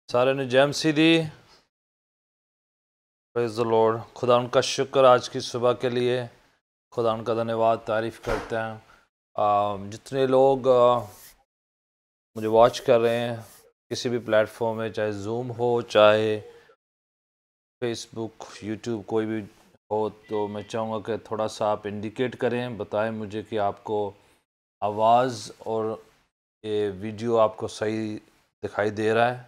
सारे ने जैम सी दी। Praise the lord. खुदा उनका शुक्र आज की सुबह के लिए, खुदा उनका धन्यवाद, तारीफ़ करते हैं। जितने लोग मुझे वॉच कर रहे हैं किसी भी प्लेटफॉर्म में, चाहे जूम हो, चाहे फेसबुक, यूट्यूब, कोई भी हो, तो मैं चाहूँगा कि थोड़ा सा आप इंडिकेट करें, बताएं मुझे कि आपको आवाज़ और ये वीडियो आपको सही दिखाई दे रहा है।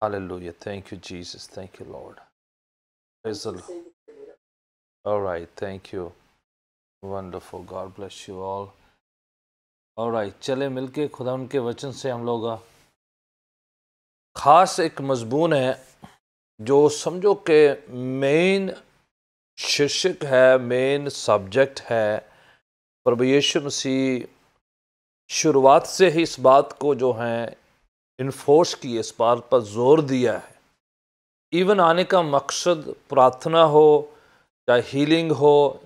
Hallelujah, thank you Jesus, thank you Lord. Praise the Lord. All right, thank you. Wonderful. God bless you all. All right, चले मिलके खुदा उनके वचन से हम लोग खास एक मजमून है जो समझो कि मेन शीर्षक है, मेन सब्जेक्ट है। प्रभु यीशु मसीह शुरुआत से ही इस बात को जो है इन्फोर्स किए, इस बात पर जोर दिया है। इवन आने का मकसद प्रार्थना हो, चाहे हीलिंग हो,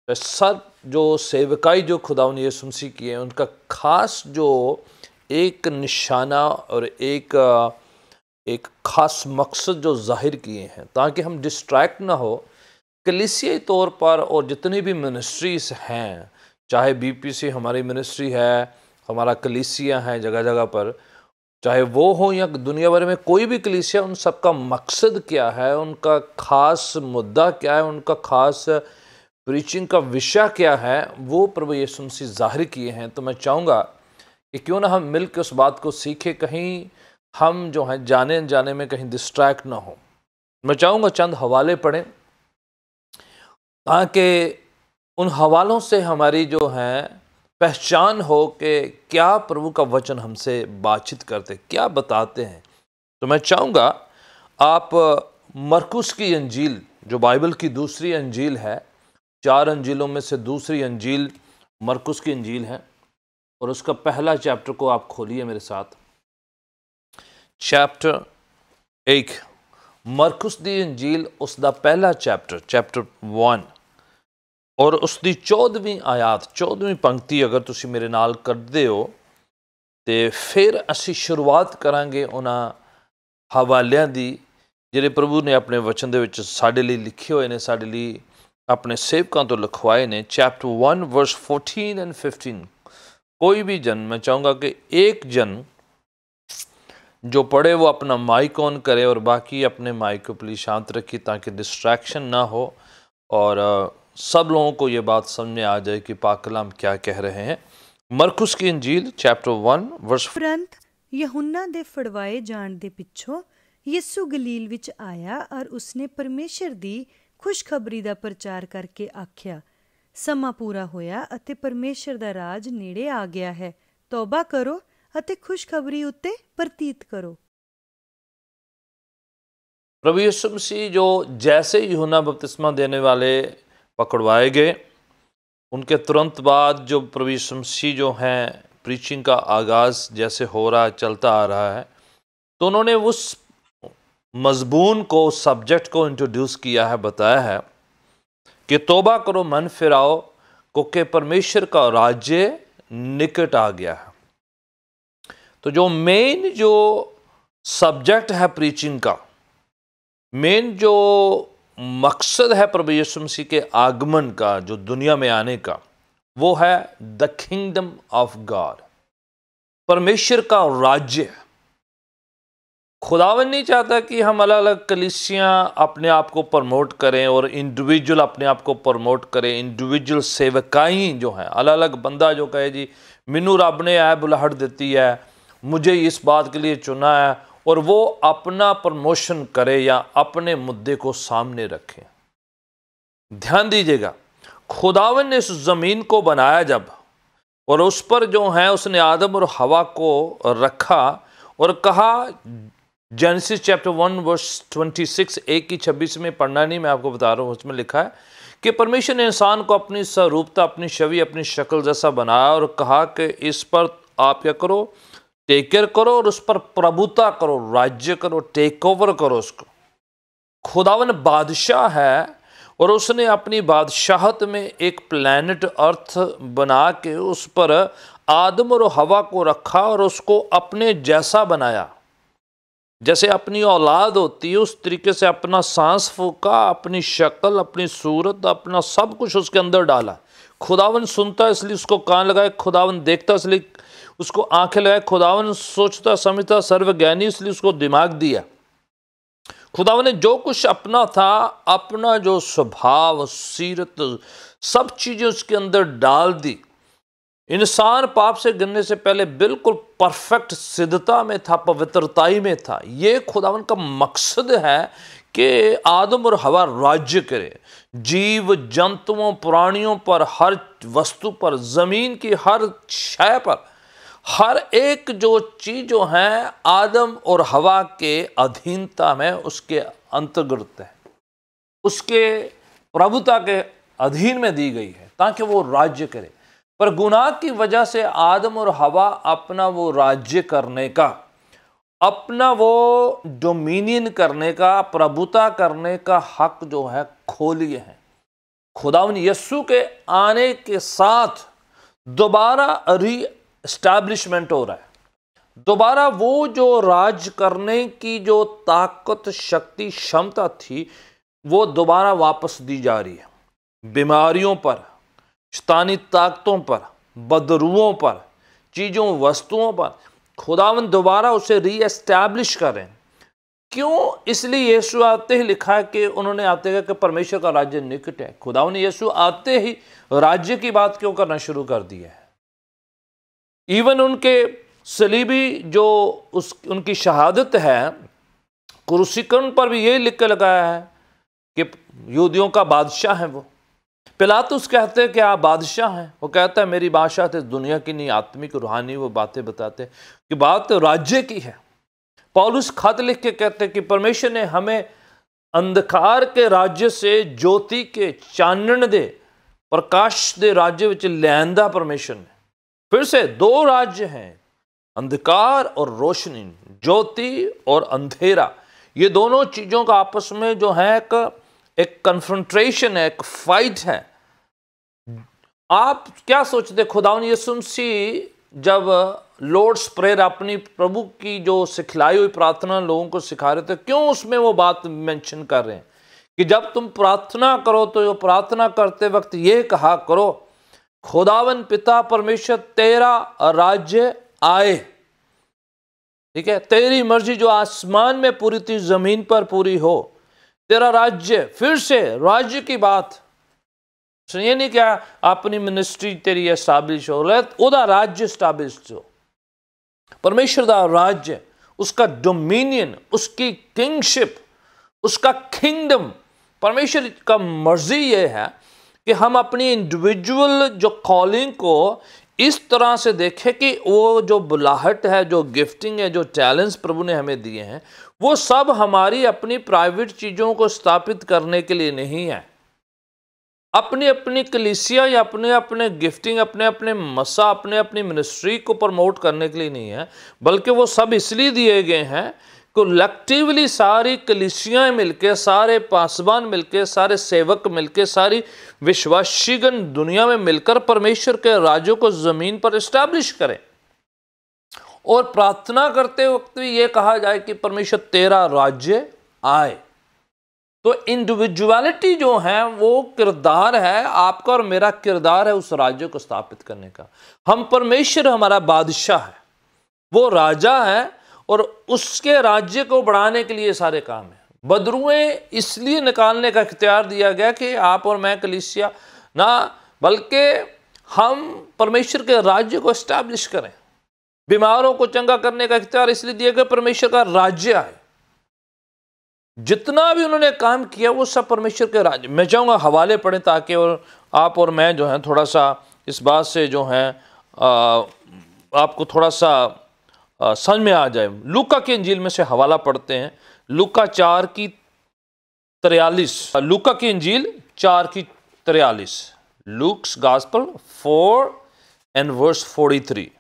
चाहे सब जो सेवकाई जो खुदावंद यीशु मसीह की है, उनका खास जो एक निशाना और एक खास मकसद जो जाहिर किए हैं, ताकि हम डिस्ट्रैक्ट ना हो कलीसियाई तौर पर। और जितनी भी मिनिस्ट्रीज हैं, चाहे बीपीसी हमारी मिनिस्ट्री है, हमारा कलीसिया है जगह जगह पर, चाहे वो हो या दुनिया भर में कोई भी कलीसिया, उन सबका मकसद क्या है, उनका खास मुद्दा क्या है, उनका खास प्रीचिंग का विषय क्या है, वो प्रभु यीशु मसीह जाहिर किए हैं। तो मैं चाहूँगा कि क्यों ना हम मिल के उस बात को सीखें, कहीं हम जो है जाने अनजाने में कहीं डिस्ट्रैक्ट ना हो। मैं चाहूँगा चंद हवाले पढ़ें ताकि उन हवालों से हमारी जो है पहचान हो कि क्या प्रभु का वचन हमसे बातचीत करते, क्या बताते हैं। तो मैं चाहूँगा आप मरकुस की अंजील, जो बाइबल की दूसरी अंजील है, 4 अंजीलों में से दूसरी अंजील मरकुस की अंजील है, और उसका पहला चैप्टर को आप खोलिए मेरे साथ। चैप्टर 1 मरकुस दी अंजील, उसका पहला चैप्टर 1 और उसकी 14वीं आयात, 14वीं पंक्ति अगर तुसी मेरे नाल करदे हो तो फिर असी शुरुआत करांगे उन्हां हवालियां दी ਜਿਹੜੇ प्रभु ने अपने वचन ਦੇ ਵਿੱਚ ਸਾਡੇ ਲਈ ਲਿਖੇ ਹੋਏ ਨੇ, ਸਾਡੇ ਲਈ अपने सेवकों तो लिखवाए ने। Chapter 1 verse 14 and 15। कोई भी जन, मैं चाहूँगा कि एक जन जो पढ़े वो अपना माइक ऑन करे और बाकी अपने माइक को प्लीज शांत रखिए ताकि डिस्ट्रैक्शन ना हो और सब लोगों को ये बात समझ में आ जाए कि पाक कलाम क्या कह रहे हैं। मरकुस की इंजील चैप्टर 1 वर्स। तुरंत यूहन्ना दे फड़वाए जाण दे पिछों यीशु गलील विच आया और उसने परमेश्वर दी खुशखबरी दा प्रचार करके आख्या, समा पूरा होया अते परमेश्वर दा राज नेड़े आ गया है। तौबा करो अते खुशखबरी उत्ते प्रतीत करो। प्रभु यीशु मसीह जो जैसे यूहन्ना बपतिस्मा देने वाले पकड़वाए गए, उनके तुरंत बाद जो प्रभु यीशु मसीह जो हैं प्रीचिंग का आगाज़ जैसे हो रहा है, चलता आ रहा है, तो उन्होंने उस मजबून को, सब्जेक्ट को इंट्रोड्यूस किया है, बताया है कि तौबा करो, मन फिराओ, क्योंकि परमेश्वर का राज्य निकट आ गया है। तो जो मेन जो सब्जेक्ट है प्रीचिंग का, मेन जो मकसद है प्रभु यीशु मसीह के आगमन का, जो दुनिया में आने का, वो है द किंगडम ऑफ गॉड, परमेश्वर का राज्य। खुदावन नहीं चाहता कि हम अलग अलग कलीसियाँ अपने आप को प्रमोट करें और इंडिविजुअल अपने आप को प्रमोट करें। इंडिविजुअल सेवकाई जो हैं, अलग अलग बंदा जो कहे जी मैनू रब ने ऐ बुलाहट देती है, मुझे इस बात के लिए चुना है, और वो अपना प्रमोशन करे या अपने मुद्दे को सामने रखे। ध्यान दीजिएगा, खुदावन ने इस ज़मीन को बनाया जब, और उस पर जो है उसने आदम और हवा को रखा और कहा, जेनेसिस चैप्टर 1 वर्स 26, 1 की 26 में पढ़ना नहीं, मैं आपको बता रहा हूँ, उसमें लिखा है कि परमेश्वर ने इंसान को अपनी स्वरूपता, अपनी छवि, अपनी शक्ल जैसा बनाया और कहा कि इस पर आप क्या करो, टेक केयर करो और उस पर प्रभुता करो, राज्य करो, टेक ओवर करो उसको। खुदावन बादशाह है और उसने अपनी बादशाहत में एक प्लैनेट अर्थ बना के उस पर आदम और हवा को रखा और उसको अपने जैसा बनाया। जैसे अपनी औलाद होती है उस तरीके से अपना सांस फूका, अपनी शक्ल, अपनी सूरत, अपना सब कुछ उसके अंदर डाला। खुदावन सुनता है इसलिए उसको कान लगाए, खुदावन देखता है इसलिए उसको आंखें लगाए, खुदावन सोचता समझता सर्वज्ञानी इसलिए उसको दिमाग दिया। खुदावन ने जो कुछ अपना था, अपना जो स्वभाव, सीरत, सब चीजें उसके अंदर डाल दी। इंसान पाप से गिरने से पहले बिल्कुल परफेक्ट सिद्धता में था, पवित्रताई में था। ये खुदावन का मकसद है कि आदम और हवा राज्य करे, जीव जंतुओं, प्राणियों पर, हर वस्तु पर, जमीन की हर शय पर, हर एक जो चीज जो है आदम और हवा के अधीनता में, उसके अंतर्गत है, उसके प्रभुता के अधीन में दी गई है ताकि वो राज्य करे। पर गुनाह की वजह से आदम और हवा अपना वो राज्य करने का, अपना वो डोमिनियन करने का, प्रभुता करने का हक जो है खो लिए हैं। खुदावन यीशु के आने के साथ दोबारा री एस्टैब्लिशमेंट हो रहा है। दोबारा वो जो राज करने की जो ताकत, शक्ति, क्षमता थी वो दोबारा वापस दी जा रही है। बीमारियों पर, शैतानी ताकतों पर, बदरूओं पर, चीज़ों, वस्तुओं पर खुदावन दोबारा उसे री एस्टैब्लिश करें। क्यों? इसलिए यीशु आते ही लिखा है कि उन्होंने आते हैं कि परमेश्वर का राज्य निकट है। खुदावन ने यीशु आते ही राज्य की बात क्यों करना शुरू कर दिया है? इवन उनके सलीबी जो उनकी शहादत है, क्रूसीकरण पर भी यही लिख के लगाया है कि यहूदियों का बादशाह है वो। पिलातुस कहते हैं कि आप बादशाह हैं, वो कहता है मेरी बादशाह तो दुनिया की नहीं, आत्मिक रूहानी वो बातें बताते हैं कि बात तो राज्य की है। पौलुस खत लिख के कहते हैं कि परमेश्वर ने हमें अंधकार के राज्य से ज्योति के चानन दे, प्रकाश दे राज्य विच लैंदा। परमेश्वर ने फिर से दो राज्य हैं, अंधकार और रोशनी, ज्योति और अंधेरा। ये दोनों चीजों का आपस में जो है एक कन्फ्रंट्रेशन है, एक फाइट है। आप क्या सोचते, खुदावन यीशु मसीह जब लॉर्ड्स प्रेयर अपनी प्रभु की जो सिखलाई हुई प्रार्थना लोगों को सिखा रहे थे, क्यों उसमें वो बात मेंशन कर रहे हैं कि जब तुम प्रार्थना करो तो जो प्रार्थना करते वक्त ये कहा करो, खुदावन पिता परमेश्वर तेरा राज्य आए। ठीक है, तेरी मर्जी जो आसमान में पूरी थी जमीन पर पूरी हो, तेरा राज्य। फिर से राज्य की बात, ये नहीं क्या अपनी मिनिस्ट्री तेरी एस्टैब्लिश हो, ओदा राज्य एस्टैब्लिश हो। परमेश्वर दा राज्य, उसका डोमिनियन, उसकी किंगशिप, उसका किंगडम। परमेश्वर का मर्जी ये है कि हम अपनी इंडिविजुअल जो कॉलिंग को इस तरह से देखें कि वो जो बुलाहट है, जो गिफ्टिंग है, जो टैलेंट्स प्रभु ने हमें दिए हैं, वो सब हमारी अपनी प्राइवेट चीज़ों को स्थापित करने के लिए नहीं है, अपनी अपनी कलीसिया या अपने अपने गिफ्टिंग, अपने अपने मसा, अपने अपनी मिनिस्ट्री को प्रमोट करने के लिए नहीं है, बल्कि वो सब इसलिए दिए गए हैं कलेक्टिवली सारी कलीसियाएं मिलके, सारे पासवान मिलके, सारे सेवक मिलके, सारी विश्वासीगण दुनिया में मिलकर परमेश्वर के राज्य को जमीन पर एस्टैब्लिश करें। और प्रार्थना करते वक्त भी ये कहा जाए कि परमेश्वर तेरा राज्य आए। तो इंडिविजुअलिटी जो है वो किरदार है, आपका और मेरा किरदार है उस राज्य को स्थापित करने का। हम, परमेश्वर हमारा बादशाह है, वो राजा है और उसके राज्य को बढ़ाने के लिए सारे काम है। बदरुएं इसलिए निकालने का इख्तियार दिया गया कि आप और मैं कलीसिया ना, बल्कि हम परमेश्वर के राज्य को एस्टैब्लिश करें। बीमारों को चंगा करने का इख्तियार इसलिए दिया गया परमेश्वर का राज्य आए। जितना भी उन्होंने काम किया वो सब परमेश्वर के राज्य। मैं चाहूँगा हवाले पढ़ें ताकि और आप और मैं जो है थोड़ा सा इस बात से जो है आपको थोड़ा सा समझ में आ जाए। लूका की इंजील में से हवाला पढ़ते हैं, लूका 4:43। लूका की इंजील 4:43, लूक्स गॉस्पेल 4:43।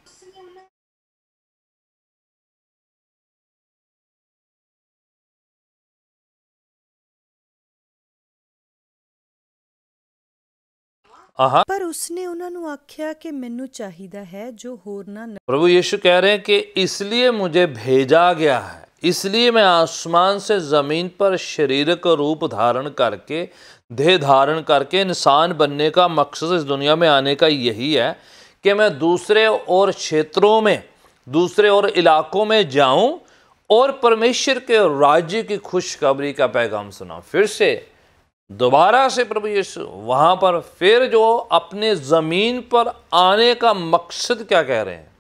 पर उसने ਉਹਨਾਂ ਨੂੰ ਆਖਿਆ ਕਿ ਮੈਨੂੰ ਚਾਹੀਦਾ ਹੈ ਜੋ ਹੋਰ ਨਾ। प्रभु यीशु कह रहे हैं कि इसलिए मुझे भेजा गया है इसलिए मैं आसमान से ज़मीन पर शरीरक रूप धारण करके, देह धारण करके इंसान बनने का मकसद इस दुनिया में आने का यही है कि मैं दूसरे और क्षेत्रों में, दूसरे और इलाकों में जाऊं और परमेश्वर के राज्य की खुशखबरी का पैगाम सुनाऊं। फिर से दोबारा से प्रभु यीशु वहां पर फिर जो अपने ज़मीन पर आने का मकसद क्या कह रहे हैं,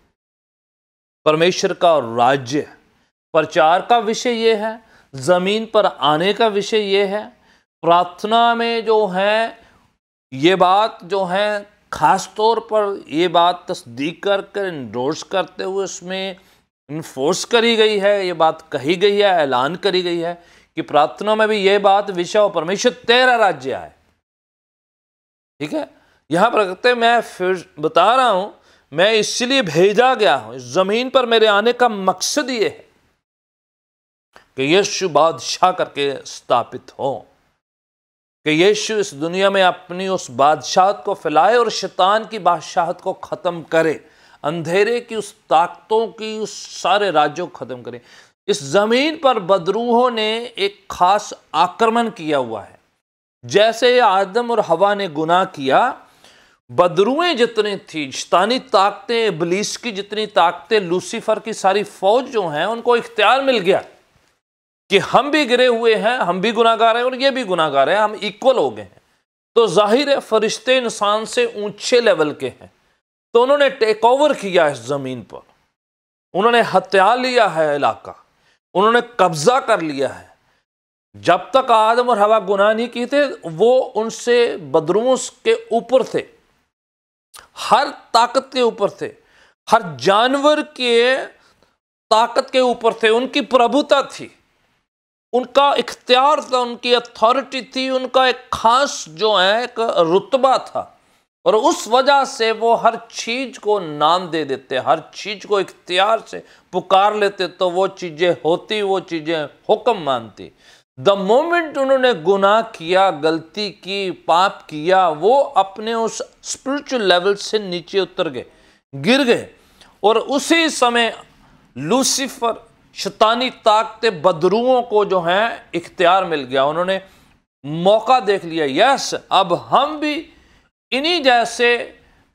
परमेश्वर का राज्य प्रचार का विषय ये है, ज़मीन पर आने का विषय ये है। प्रार्थना में जो है ये बात जो है खास तौर पर ये बात तस्दीक कर इंडोर्स करते हुए उसमें इन्फोर्स करी गई है, ये बात कही गई है, ऐलान करी गई है कि प्रार्थना में भी ये बात विषय हो, परमेश्वर तेरा राज्य आए। ठीक है, यहां पर कहते हैं, मैं फिर बता रहा हूं, मैं इसलिए भेजा गया हूं, इस जमीन पर मेरे आने का मकसद ये है कि यीशु बादशाह करके स्थापित हो, कि यीशु इस दुनिया में अपनी उस बादशाहत को फैलाए और शैतान की बादशाहत को ख़त्म करे, अंधेरे की उस ताकतों की उस सारे राज्यों को ख़त्म करे। इस ज़मीन पर बदरूहों ने एक खास आक्रमण किया हुआ है। जैसे आदम और हवा ने गुनाह किया, बदरूएं जितनी थी, शैतानी ताकतें, इब्लीस की जितनी ताकतें, लूसीफर की सारी फौज जो हैं, उनको इख्तियार मिल गया कि हम भी गिरे हुए हैं, हम भी गुनाहगार हैं और ये भी गुनाहगार हैं, हम इक्वल हो गए हैं। तो जाहिर है फरिश्ते इंसान से ऊंचे लेवल के हैं, तो उन्होंने टेक ओवर किया इस जमीन पर, उन्होंने हत्या लिया है इलाका, उन्होंने कब्जा कर लिया है। जब तक आदम और हवा गुनाह नहीं किए थे, वो उनसे बदरूओं के ऊपर थे, हर ताकत के ऊपर थे, हर जानवर के ताकत के ऊपर थे, उनकी प्रभुता थी, उनका इख्तियार था, उनकी अथॉरिटी थी, उनका एक खास जो है एक रुतबा था, और उस वजह से वो हर चीज को नाम दे देते, हर चीज को इख्तियार से पुकार लेते, तो वो चीजें होती, वो चीजें हुक्म मानती। द मोमेंट उन्होंने गुनाह किया, गलती की, पाप किया, वो अपने उस स्पिरिचुअल लेवल से नीचे उतर गए, गिर गए, और उसी समय लूसीफर, शैतानी ताकतें, बदरूओं को जो है इख्तियार मिल गया, उन्होंने मौका देख लिया, यस अब हम भी इन्हीं जैसे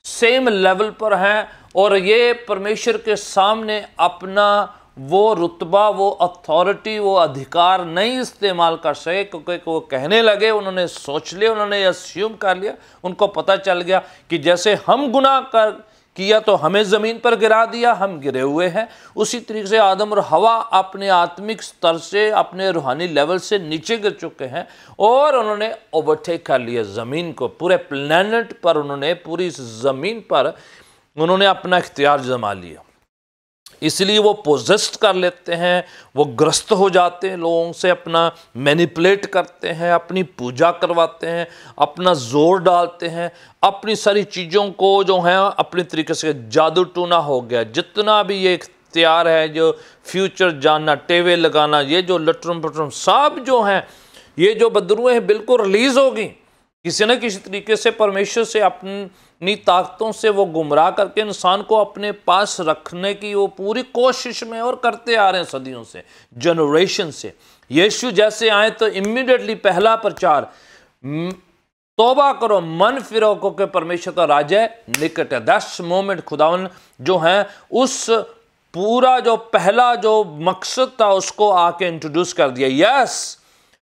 सेम लेवल पर हैं, और ये परमेश्वर के सामने अपना वो रुतबा, वो अथॉरिटी, वो अधिकार नहीं इस्तेमाल कर सके, क्योंकि वो कहने लगे, उन्होंने सोच लिया, उन्होंने अस्यूम कर लिया, उनको पता चल गया कि जैसे हम गुनाह कर किया तो हमें ज़मीन पर गिरा दिया, हम गिरे हुए हैं, उसी तरीके से आदम और हवा अपने आत्मिक स्तर से, अपने रूहानी लेवल से नीचे गिर चुके हैं, और उन्होंने ओवरटेक कर लिया ज़मीन को, पूरे प्लैनेट पर उन्होंने, पूरी इस ज़मीन पर उन्होंने अपना इख्तियार जमा लिया। इसलिए वो पोजेस्ट कर लेते हैं, वो ग्रस्त हो जाते हैं लोगों से, अपना मैनिपुलेट करते हैं, अपनी पूजा करवाते हैं, अपना जोर डालते हैं, अपनी सारी चीज़ों को जो है अपनी तरीके से जादू टूना हो गया। जितना भी ये इख्तियार है, जो फ्यूचर जानना, टेवे लगाना, ये जो लटरम पटरम सब जो हैं, ये जो बदरूएं हैं बिल्कुल रिलीज होगी, किसी न किसी तरीके से परमेश्वर से अपनी ताकतों से वो गुमराह करके इंसान को अपने पास रखने की वो पूरी कोशिश में और करते आ रहे हैं सदियों से, जनरेशन से। यीशु जैसे आए तो इमीडिएटली पहला प्रचार, तौबा करो, मन फिरो, क्योंकि परमेश्वर का राज्य निकट है। दैट्स मोमेंट खुदावन जो है उस पूरा जो पहला जो मकसद था उसको आके इंट्रोड्यूस कर दिया। यस,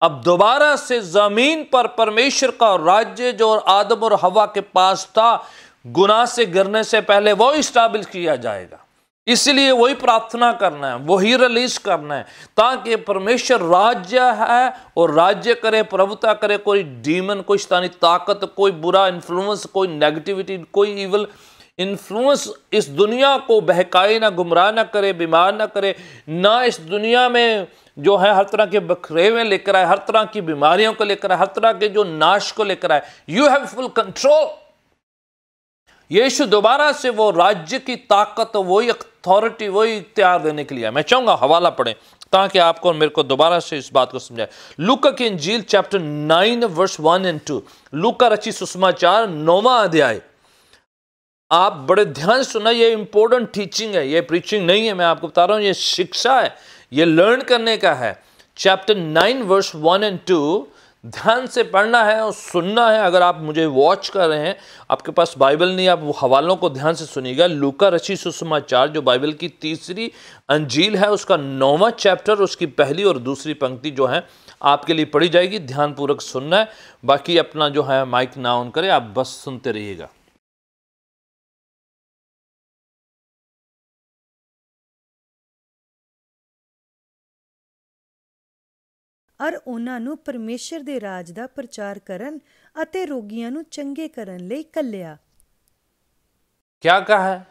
अब दोबारा से जमीन पर परमेश्वर का राज्य जो आदम और हवा के पास था, गुनाह से गिरने से पहले वो इस्टेब्लिश किया जाएगा। इसलिए वही प्रार्थना करना है, वही रिलीज करना है, ताकि परमेश्वर राज्य है और राज्य करे, प्रभुता करे। कोई डीमन, कोई शैतानी ताकत, कोई बुरा इन्फ्लुएंस, कोई नेगेटिविटी, कोई इविल इन्फ्लुएंस इस दुनिया को बहकाए ना, गुमराह ना करे, बीमार ना करे, ना इस दुनिया में जो है हर तरह के बखरेवे लेकर आए, हर तरह की बीमारियों को लेकर आए, हर तरह के जो नाश को लेकर आए। You have full control. Yeshu दोबारा से वो राज्य की ताकत, वही अथॉरिटी, वही इख्तियार देने के लिए। मैं चाहूंगा हवाला पढ़ें ताकि आपको और मेरे को दोबारा से इस बात को समझाए। लूका की इंजील चैप्टर 9 वर्स 1 और 2। लूका रचित सुसमाचार 9वां अध्याय। आप बड़े ध्यान से सुना, ये इंपॉर्टेंट टीचिंग है, ये प्रीचिंग नहीं है, मैं आपको बता रहा हूं, ये शिक्षा है, ये लर्न करने का है। चैप्टर 9 वर्स 1 और 2 ध्यान से पढ़ना है और सुनना है। अगर आप मुझे वॉच कर रहे हैं, आपके पास बाइबल नहीं, आप वो हवालों को ध्यान से सुनिएगा। लूका रची सुसमाचार जो बाइबल की तीसरी अंजील है, उसका 9वां चैप्टर, उसकी पहली और दूसरी पंक्ति जो है आपके लिए पढ़ी जाएगी। ध्यानपूर्वक सुनना है। बाकी अपना जो है माइक ना ऑन करें, आप बस सुनते रहिएगा। ਔਰ ਉਹਨਾਂ ਨੂੰ ਪਰਮੇਸ਼ਰ ਦੇ ਰਾਜ ਦਾ ਪ੍ਰਚਾਰ ਕਰਨ ਅਤੇ ਰੋਗੀਆਂ ਨੂੰ ਚੰਗੇ ਕਰਨ ਲਈ ਕੱਲਿਆ। क्या कहा है?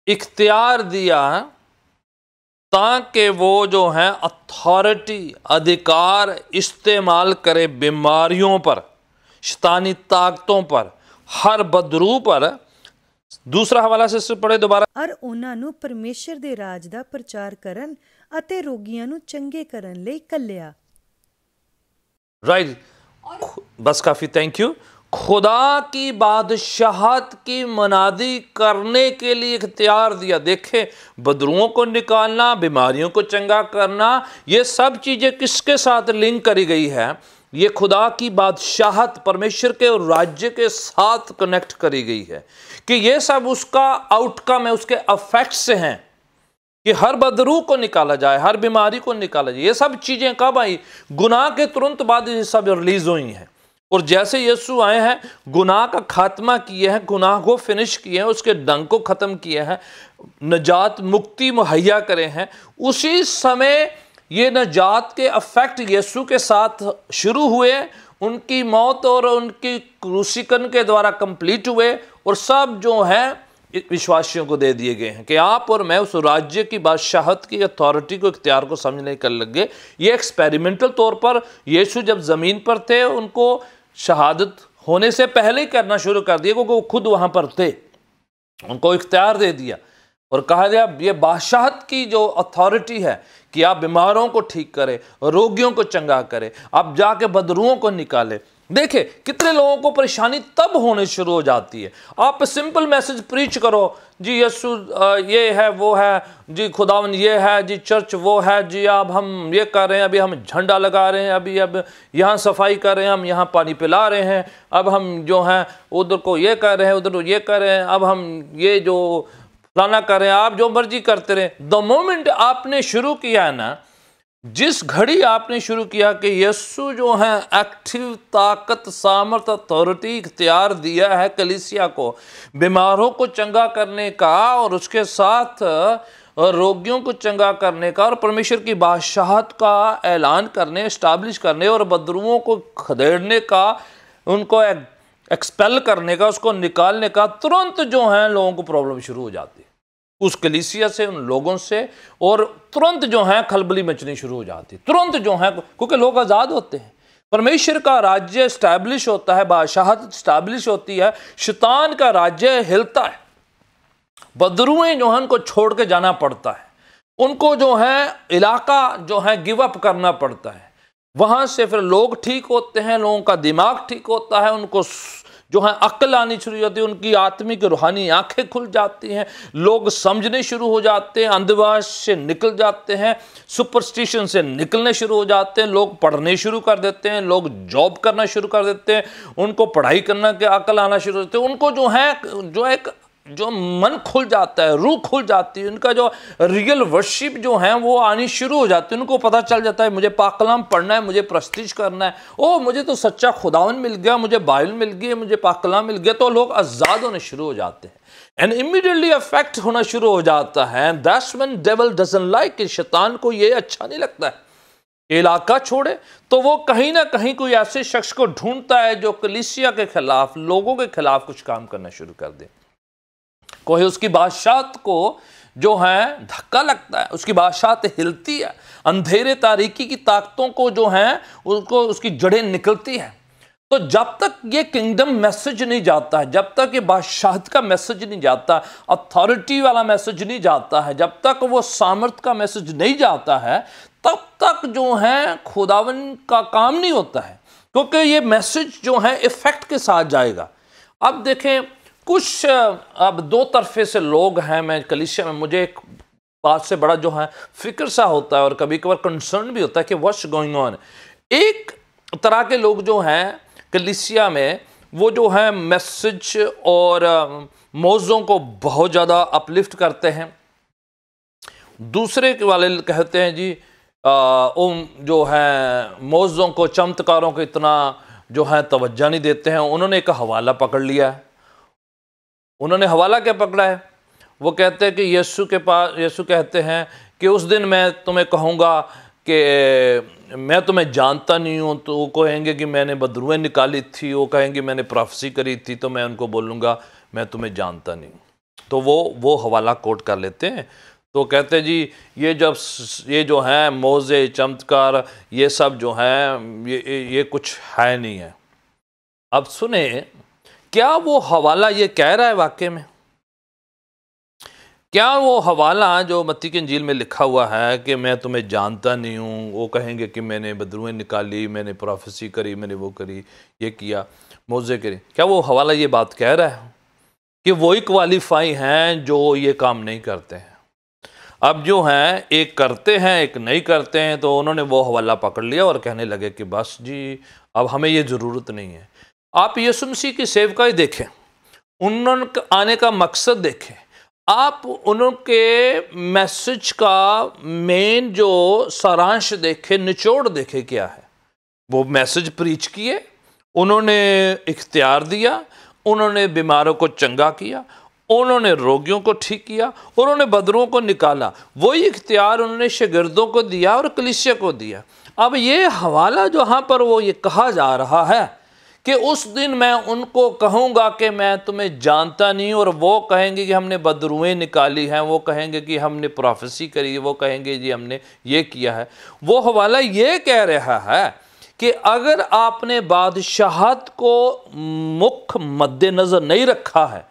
इख्तियार दिया ताकि वो जो है अथॉरिटी, अधिकार इस्तेमाल करे बीमारियों पर, शैतानी ताकतों पर, हर बदरू पर। दूसरा हवाला से पढ़े दोबारा। ਔਰ ਉਹਨਾਂ ਨੂੰ ਪਰਮੇਸ਼ਰ ਦੇ ਰਾਜ ਦਾ ਪ੍ਰਚਾਰ ਕਰਨ ਅਤੇ ਰੋਗੀਆਂ ਨੂੰ ਚੰਗੇ ਕਰਨ ਲਈ ਕੱਲਿਆ। राइट, बस काफी, थैंक यू। खुदा की बादशाहत की मनादी करने के लिए इख्तियार दिया। देखे, बदरुओं को निकालना, बीमारियों को चंगा करना, ये सब चीजें किसके साथ लिंक करी गई है? ये खुदा की बादशाहत, परमेश्वर के और राज्य के साथ कनेक्ट करी गई है कि ये सब उसका आउटकम है, उसके अफेक्ट से हैं कि हर बदरू को निकाला जाए, हर बीमारी को निकाला जाए। ये सब चीजें कब आई? गुनाह के तुरंत बाद ये सब रिलीज हुई हैं। और जैसे यीशु आए हैं, गुनाह का खात्मा किए हैं, गुनाह को फिनिश किए हैं, उसके डंग को खत्म किए हैं, नजात मुक्ति मुहैया करे हैं, उसी समय ये नजात के अफेक्ट यीशु के साथ शुरू हुए, उनकी मौत और उनकी क्रूसीकरण के द्वारा कंप्लीट हुए, और सब जो है विश्वासियों को दे दिए गए हैं कि आप और मैं उस राज्य की बादशाहत की अथॉरिटी को, इख्तियार को समझने कर लगे। ये एक्सपेरिमेंटल तौर पर यीशु जब ज़मीन पर थे, उनको शहादत होने से पहले ही करना शुरू कर दिया, क्योंकि वो खुद वहाँ पर थे। उनको इख्तियार दे दिया और कहा गया ये बादशाहत की जो अथॉरिटी है कि आप बीमारों को ठीक करें, रोगियों को चंगा करें, आप जाके बदरुओं को निकालें। देखिए कितने लोगों को परेशानी तब होने शुरू हो जाती है। आप सिंपल मैसेज प्रीच करो, जी यीशु ये है वो है, जी खुदावन ये है, जी चर्च वो है, जी अब हम ये कर रहे हैं, अभी हम झंडा लगा रहे हैं, अभी अब यहाँ सफाई कर रहे हैं, हम यहाँ पानी पिला रहे हैं, अब हम जो हैं उधर को ये कर रहे हैं, उधर ये कर रहे हैं, अब हम ये जो फलाना कर रहे हैं, आप जो मर्जी करते रहे। द मोमेंट आपने शुरू किया है ना, जिस घड़ी आपने शुरू किया कि यीशु जो है एक्टिव ताकत, सामर्थ, अथॉरिटी, इख्तियार दिया है कलीसिया को बीमारों को चंगा करने का और उसके साथ रोगियों को चंगा करने का और परमेश्वर की बादशाहत का ऐलान करने, एस्टैब्लिश करने और बदरुओं को खदेड़ने का, उनको एक्सपेल करने का, उसको निकालने का, तुरंत जो है लोगों को प्रॉब्लम शुरू हो जाती है उस कलीसिया से, उन लोगों से, और तुरंत जो है खलबली मचनी शुरू हो जाती है। तुरंत जो है, क्योंकि लोग आज़ाद होते हैं, परमेश्वर का राज्य एस्टैब्लिश होता है, बादशाहत एस्टैब्लिश होती है, शैतान का राज्य हिलता है। बदरुएं जो है उनको छोड़ के जाना पड़ता है, उनको जो है इलाका जो है गिव अप करना पड़ता है। वहाँ से फिर लोग ठीक होते हैं, लोगों का दिमाग ठीक होता है, उनको जो है अक्ल आनी शुरू होती है, उनकी आत्मिक रूहानी आंखें खुल जाती हैं, लोग समझने शुरू हो जाते हैं, अंधविश्वास से निकल जाते हैं, सुपरस्टिशन से निकलने शुरू हो जाते हैं, लोग पढ़ने शुरू कर देते हैं, लोग जॉब करना शुरू कर देते हैं, उनको पढ़ाई करना के अक्ल आना शुरू होती है, उनको जो एक जो मन खुल जाता है, रूह खुल जाती है, उनका जो रियल वर्शिप जो है वो आनी शुरू हो जाती है। उनको पता चल जाता है मुझे पाक कलाम पढ़ना है, मुझे प्रस्तिश करना है, ओ मुझे तो सच्चा खुदावन मिल गया, मुझे बाइबल मिल गई, मुझे पाक कलाम मिल गया, तो लोग आज़ाद होने शुरू हो जाते हैं एंड इमीडिएटली अफेक्ट होना शुरू हो जाता है। That's when devil doesn't like it. शैतान को ये अच्छा नहीं लगता है इलाका छोड़े, तो वो कहीं ना कहीं कोई ऐसे शख्स को ढूंढता है जो कलीसिया के खिलाफ, लोगों के खिलाफ कुछ काम करना शुरू कर दे। कोई उसकी बादशाहत को जो है धक्का लगता है, उसकी बादशाहत हिलती है, अंधेरे तारीकी की ताकतों को जो है उसको उसकी जड़ें निकलती है। तो जब तक ये किंगडम मैसेज नहीं जाता है, जब तक ये बादशाहत का मैसेज नहीं जाता, अथॉरिटी वाला मैसेज नहीं जाता है, जब तक वो सामर्थ का मैसेज नहीं जाता है, तब तक जो है खुदावन का काम नहीं होता है, क्योंकि ये मैसेज जो है इफेक्ट के साथ जाएगा। अब देखें कुछ अब दो तरफे से लोग हैं, मैं कलीसिया में मुझे एक बात से बड़ा जो है फिक्र सा होता है और कभी कभार कंसर्न भी होता है कि व्हाट्स गोइंग ऑन। एक तरह के लोग जो हैं कलीसिया में, वो जो है मैसेज और मौज़ों को बहुत ज़्यादा अपलिफ्ट करते हैं। दूसरे वाले कहते हैं जी जो है मौज़ों को, चमत्कारों को इतना जो है तवज्जो नहीं देते हैं। उन्होंने एक हवाला पकड़ लिया है। उन्होंने हवाला क्या पकड़ा है? वो कहते हैं कि यीशु कहते हैं कि उस दिन मैं तुम्हें कहूँगा कि मैं तुम्हें जानता नहीं हूँ, तो वो कहेंगे कि मैंने बदरुएं निकाली थी, वो कहेंगे मैंने प्रोफेसी करी थी, तो मैं उनको बोलूँगा मैं तुम्हें जानता नहीं। तो वो हवाला कोट कर लेते हैं। तो कहते हैं जी ये जो हैं मौज़े, चमत्कार, ये सब जो हैं ये कुछ है नहीं है। अब सुने, क्या वो हवाला ये कह रहा है वाकई में? क्या वो हवाला जो मत्ती की इंजील में लिखा हुआ है कि मैं तुम्हें जानता नहीं हूँ, वो कहेंगे कि मैंने बदरुएं निकाली, मैंने प्रोफेसी करी, मैंने वो करी, ये किया, मौज़े करी, क्या वो हवाला ये बात कह रहा है कि वही क्वालिफाई हैं जो ये काम नहीं करते हैं? अब जो हैं एक करते हैं एक नहीं करते हैं, तो उन्होंने वो हवाला पकड़ लिया और कहने लगे कि बस जी अब हमें ये ज़रूरत नहीं है। आप यीशु मसीह की सेवकाई देखें, उन्होंने आने का मकसद देखें, आप उनके मैसेज का मेन जो सारांश देखें, निचोड़ देखें क्या है। वो मैसेज प्रीच किए, उन्होंने इख्तियार दिया, उन्होंने बीमारों को चंगा किया, उन्होंने रोगियों को ठीक किया, उन्होंने बदरुओं को निकाला। वही इख्तियार उन्होंने शागिर्दों को दिया और कलीसिया को दिया। अब ये हवाला जहाँ पर वो ये कहा जा रहा है कि उस दिन मैं उनको कहूँगा कि मैं तुम्हें जानता नहीं, और वो कहेंगे कि हमने बदरुएं निकाली हैं, वो कहेंगे कि हमने प्रोफेसी करी, वो कहेंगे जी हमने ये किया है। वो हवाला ये कह रहा है कि अगर आपने बादशाहत को मुख्य मद्देनज़र नहीं रखा है,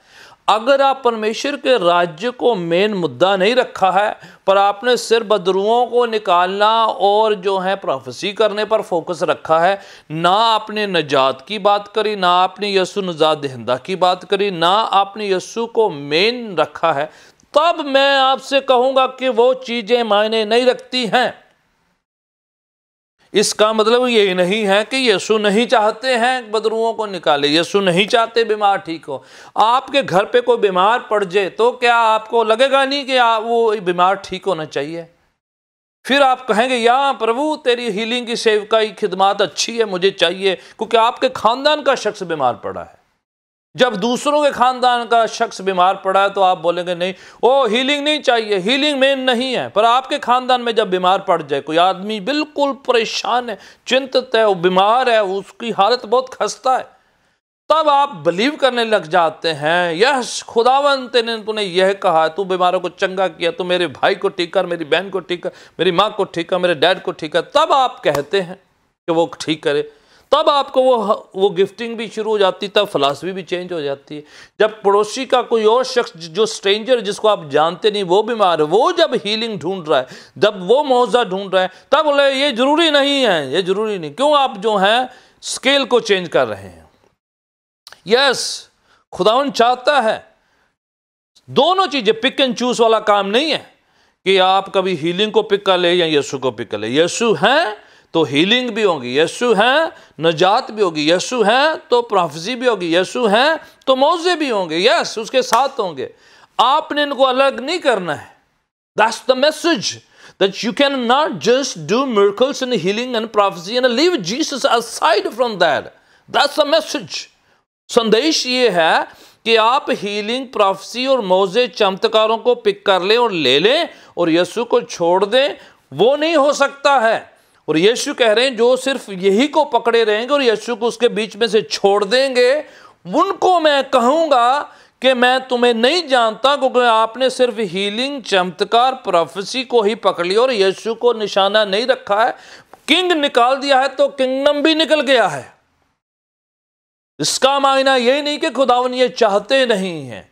अगर आप परमेश्वर के राज्य को मेन मुद्दा नहीं रखा है, पर आपने सिर्फ बदरुओं को निकालना और जो है प्रोफेसी करने पर फोकस रखा है, ना आपने नजात की बात करी, ना आपने यीशु नजात दहिंदा की बात करी, ना आपने यीशु को मेन रखा है, तब मैं आपसे कहूँगा कि वो चीज़ें मायने नहीं रखती हैं। इसका मतलब ये नहीं है कि यीशु नहीं चाहते हैं बदरुओं को निकाले, यीशु नहीं चाहते बीमार ठीक हो। आपके घर पे कोई बीमार पड़ जाए तो क्या आपको लगेगा नहीं कि वो बीमार ठीक होना चाहिए? फिर आप कहेंगे या प्रभु तेरी हीलिंग की सेवकाई खिदमत अच्छी है, मुझे चाहिए, क्योंकि आपके खानदान का शख्स बीमार पड़ा है। जब दूसरों के खानदान का शख्स बीमार पड़ा है तो आप बोलेंगे नहीं, ओ हीलिंग नहीं चाहिए, हीलिंग मेन नहीं है। पर आपके खानदान में जब बीमार पड़ जाए, कोई आदमी बिल्कुल परेशान है, चिंतित है, वो बीमार है, उसकी हालत बहुत खस्ता है, तब आप बिलीव करने लग जाते हैं, यस खुदावंत ने तूने यह कहा, तू बीमारों को चंगा किया, तू मेरे भाई को ठीक कर, मेरी बहन को ठीक कर, मेरी माँ को ठीक कर, मेरे डैड को ठीक कर। तब आप कहते हैं कि वो ठीक करे, तब आपको वो गिफ्टिंग भी शुरू हो जाती, तब फिलॉसफी भी चेंज हो जाती है। जब पड़ोसी का कोई और शख्स जो स्ट्रेंजर जिसको आप जानते नहीं वो बीमार है, वो जब हीलिंग ढूंढ रहा है, जब वो मौजा ढूंढ रहा है, तब बोले ये जरूरी नहीं है, ये जरूरी नहीं। क्यों आप जो है स्केल को चेंज कर रहे हैं? यस, खुदावन चाहता है दोनों चीजें, पिक एंड चूज वाला काम नहीं है कि आप कभी हीलिंग को पिक कर ले या यीशु को पिक कर ले। यीशु है तो हीलिंग भी होगी, यीशु है नजात भी होगी, यीशु है तो प्रोफेसी भी होगी, यीशु है तो मौजे भी होंगे, यस उसके साथ होंगे। आपने इनको अलग नहीं करना है। That's the message, that you cannot just do miracles and healing and prophecy and leave Jesus aside from that. That's the message. संदेश ये है कि आप हीलिंग, प्रोफेसी और मौजे चमत्कारों को पिक कर लें और ले लें और यीशु को छोड़ दें, वो नहीं हो सकता है। और यीशु कह रहे हैं जो सिर्फ यही को पकड़े रहेंगे और यीशु को उसके बीच में से छोड़ देंगे, उनको मैं कहूँगा कि मैं तुम्हें नहीं जानता, क्योंकि आपने सिर्फ हीलिंग, चमत्कार, प्रोफेसी को ही पकड़ लिया और यीशु को निशाना नहीं रखा है। किंग निकाल दिया है तो किंगडम भी निकल गया है। इसका मायना यही नहीं कि खुदावन ये चाहते नहीं हैं,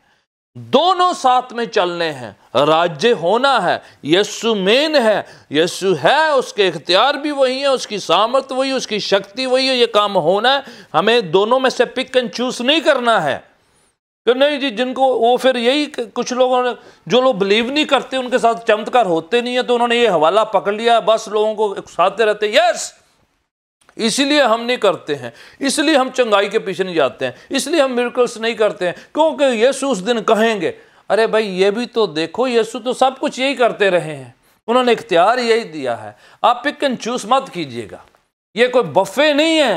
दोनों साथ में चलने हैं, राज्य होना है, यीशु मेन है, यीशु है, उसके इख्तियार भी वही है, उसकी सामर्थ्य वही, उसकी शक्ति वही है, ये काम होना है। हमें दोनों में से पिक एंड चूज नहीं करना है। कि नहीं जी, जिनको वो फिर यही कुछ लोगों ने, जो लोग बिलीव नहीं करते उनके साथ चमत्कार होते नहीं है, तो उन्होंने ये हवाला पकड़ लिया, बस लोगों को उकसाते रहते, यस इसलिए हम नहीं करते हैं, इसलिए हम चंगाई के पीछे नहीं जाते हैं, इसलिए हम मिरेकल्स नहीं करते हैं, क्योंकि यीशु उस दिन कहेंगे। अरे भाई ये भी तो देखो, यीशु तो सब कुछ यही करते रहे हैं, उन्होंने इख्तियार यही दिया है। आप पिक एंड चूज मत कीजिएगा, ये कोई बफे नहीं है,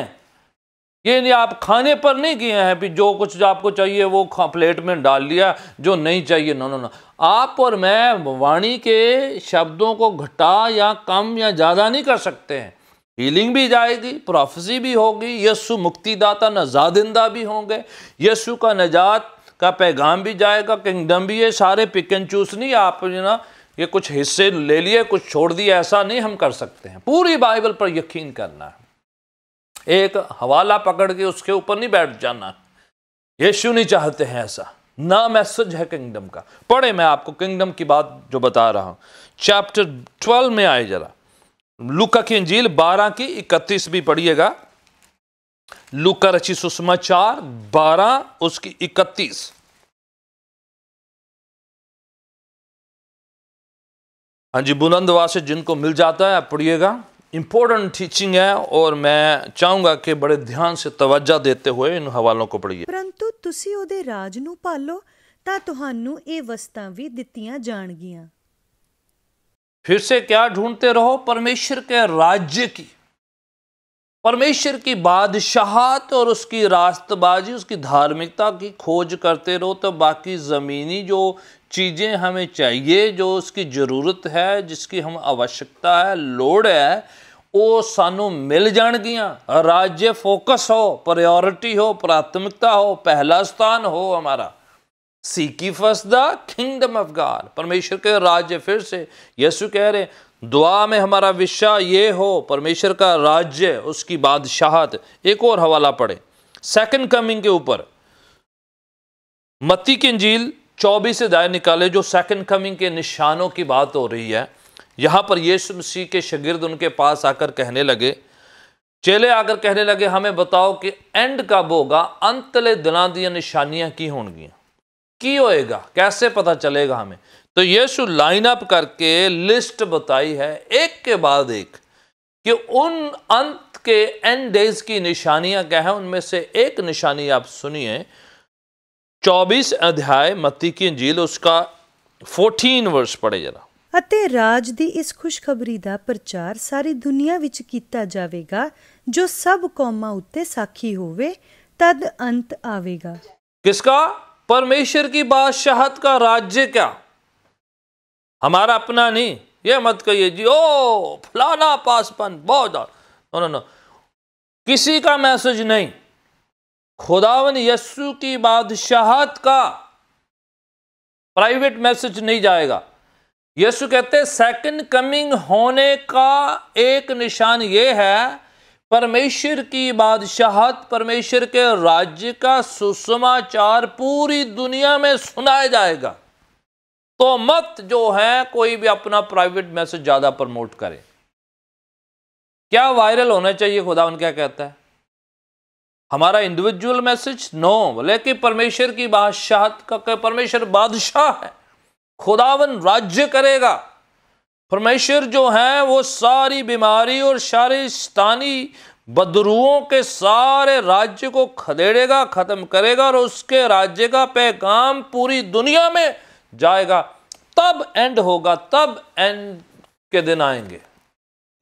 ये नहीं आप खाने पर नहीं किए हैं भी जो कुछ आपको चाहिए वो प्लेट में डाल लिया, जो नहीं चाहिए नो नो नो। आप और मैं वाणी के शब्दों को घटा या कम या ज़्यादा नहीं कर सकते हैं। हीलिंग भी जाएगी, प्रोफेसी भी होगी, यीशु मुक्तिदाता नजादिंदा भी होंगे, यीशु का नजात का पैगाम भी जाएगा, किंगडम भी है। सारे पिक एंड चूज नहीं, आप ना ये कुछ हिस्से ले लिए कुछ छोड़ दिए, ऐसा नहीं हम कर सकते हैं। पूरी बाइबल पर यकीन करना है, एक हवाला पकड़ के उसके ऊपर नहीं बैठ जाना। यीशु नहीं चाहते हैं ऐसा, ना मैसेज है किंगडम का। पढ़े, मैं आपको किंगडम की बात जो बता रहा हूं, चैप्टर 12 में आए जरा, लूका की इंजील 12 की 31 भी पढ़िएगा। लूका रची सुसमाचार 12 उसकी 31। हाँ जी, बुलंदवा से जिनको मिल जाता है पढ़िएगा, इंपॉर्टेंट टीचिंग है और मैं चाहूंगा कि बड़े ध्यान से तवज्जो देते हुए इन हवालों को पढ़िए। परंतु तुसी ਉਹਦੇ ਰਾਜ ਨੂੰ ਪਾਲੋ ਤਾਂ ਤੁਹਾਨੂੰ ਇਹ ਵਸਤਾਂ ਵੀ ਦਿੱਤੀਆਂ ਜਾਣਗੀਆਂ। फिर से क्या ढूंढते रहो? परमेश्वर के राज्य की, परमेश्वर की बादशाहत और उसकी रास्तबाजी, उसकी धार्मिकता की खोज करते रहो, तो बाकी ज़मीनी जो चीज़ें हमें चाहिए, जो उसकी ज़रूरत है, जिसकी हम आवश्यकता है, लोड़ है, वो सानू मिल जाणगियां। राज्य फोकस हो, प्रायोरिटी हो, प्राथमिकता हो, पहला स्थान हो हमारा। Seek ye first the kingdom of God, परमेश्वर के राज्य। फिर से यीशु कह रहे दुआ में हमारा विषय ये हो, परमेश्वर का राज्य, उसकी बादशाहत। एक और हवाला पढ़े सेकंड कमिंग के ऊपर, मत्ती की इंजील 24 अध्याय निकाले, जो सेकंड कमिंग के निशानों की बात हो रही है। यहां पर यीशु मसीह के शागिर्द उनके पास आकर कहने लगे, चेले आकर कहने लगे, हमें बताओ कि एंड कब होगा, अंतले दिनां दी निशानियां की होंगी, की होएगा, कैसे पता चलेगा हमें। तो यीशु लाइन अप करके लिस्ट बताई है एक के बाद एक कि उन अंत के एंड डेज की निशानियां क्या है। उनमें से एक निशानी आप सुनिए, 24 अध्याय मत्ती की इंजील, उसका 14 वर्ष पढ़े जरा। ਅਤੇ ਰਾਜ ਦੀ ਇਸ ਖੁਸ਼ਖਬਰੀ ਦਾ ਪ੍ਰਚਾਰ ਸਾਰੀ ਦੁਨੀਆ ਵਿੱਚ ਕੀਤਾ ਜਾਵੇਗਾ, ਜੋ ਸਭ ਕੌਮਾਂ ਉੱਤੇ ਸਾਖੀ ਹੋਵੇ, ਤਦ ਅੰਤ ਆਵੇਗਾ। किसका? परमेश्वर की बादशाहत का राज्य। क्या? हमारा अपना नहीं, ये मत कहिए जी ओ फलाना पासपन बहुत नो नो, किसी का मैसेज नहीं, खुदावन यीशु की बादशाहत का प्राइवेट मैसेज नहीं जाएगा। यीशु कहते सेकंड कमिंग होने का एक निशान ये है, परमेश्वर की बादशाहत, परमेश्वर के राज्य का सुसमाचार पूरी दुनिया में सुनाया जाएगा। तो मत जो है कोई भी अपना प्राइवेट मैसेज ज्यादा प्रमोट करे। क्या वायरल होना चाहिए? खुदावन क्या कहता है? हमारा इंडिविजुअल मैसेज नो, लेकिन परमेश्वर की बादशाहत का, परमेश्वर बादशाह है, खुदावन राज्य करेगा। परमेश्वर जो है वो सारी बीमारी और सारे शैतानी बदरुओं के सारे राज्य को खदेड़ेगा, खत्म करेगा, और उसके राज्य का पैगाम पूरी दुनिया में जाएगा। तब एंड होगा, तब एंड के दिन आएंगे।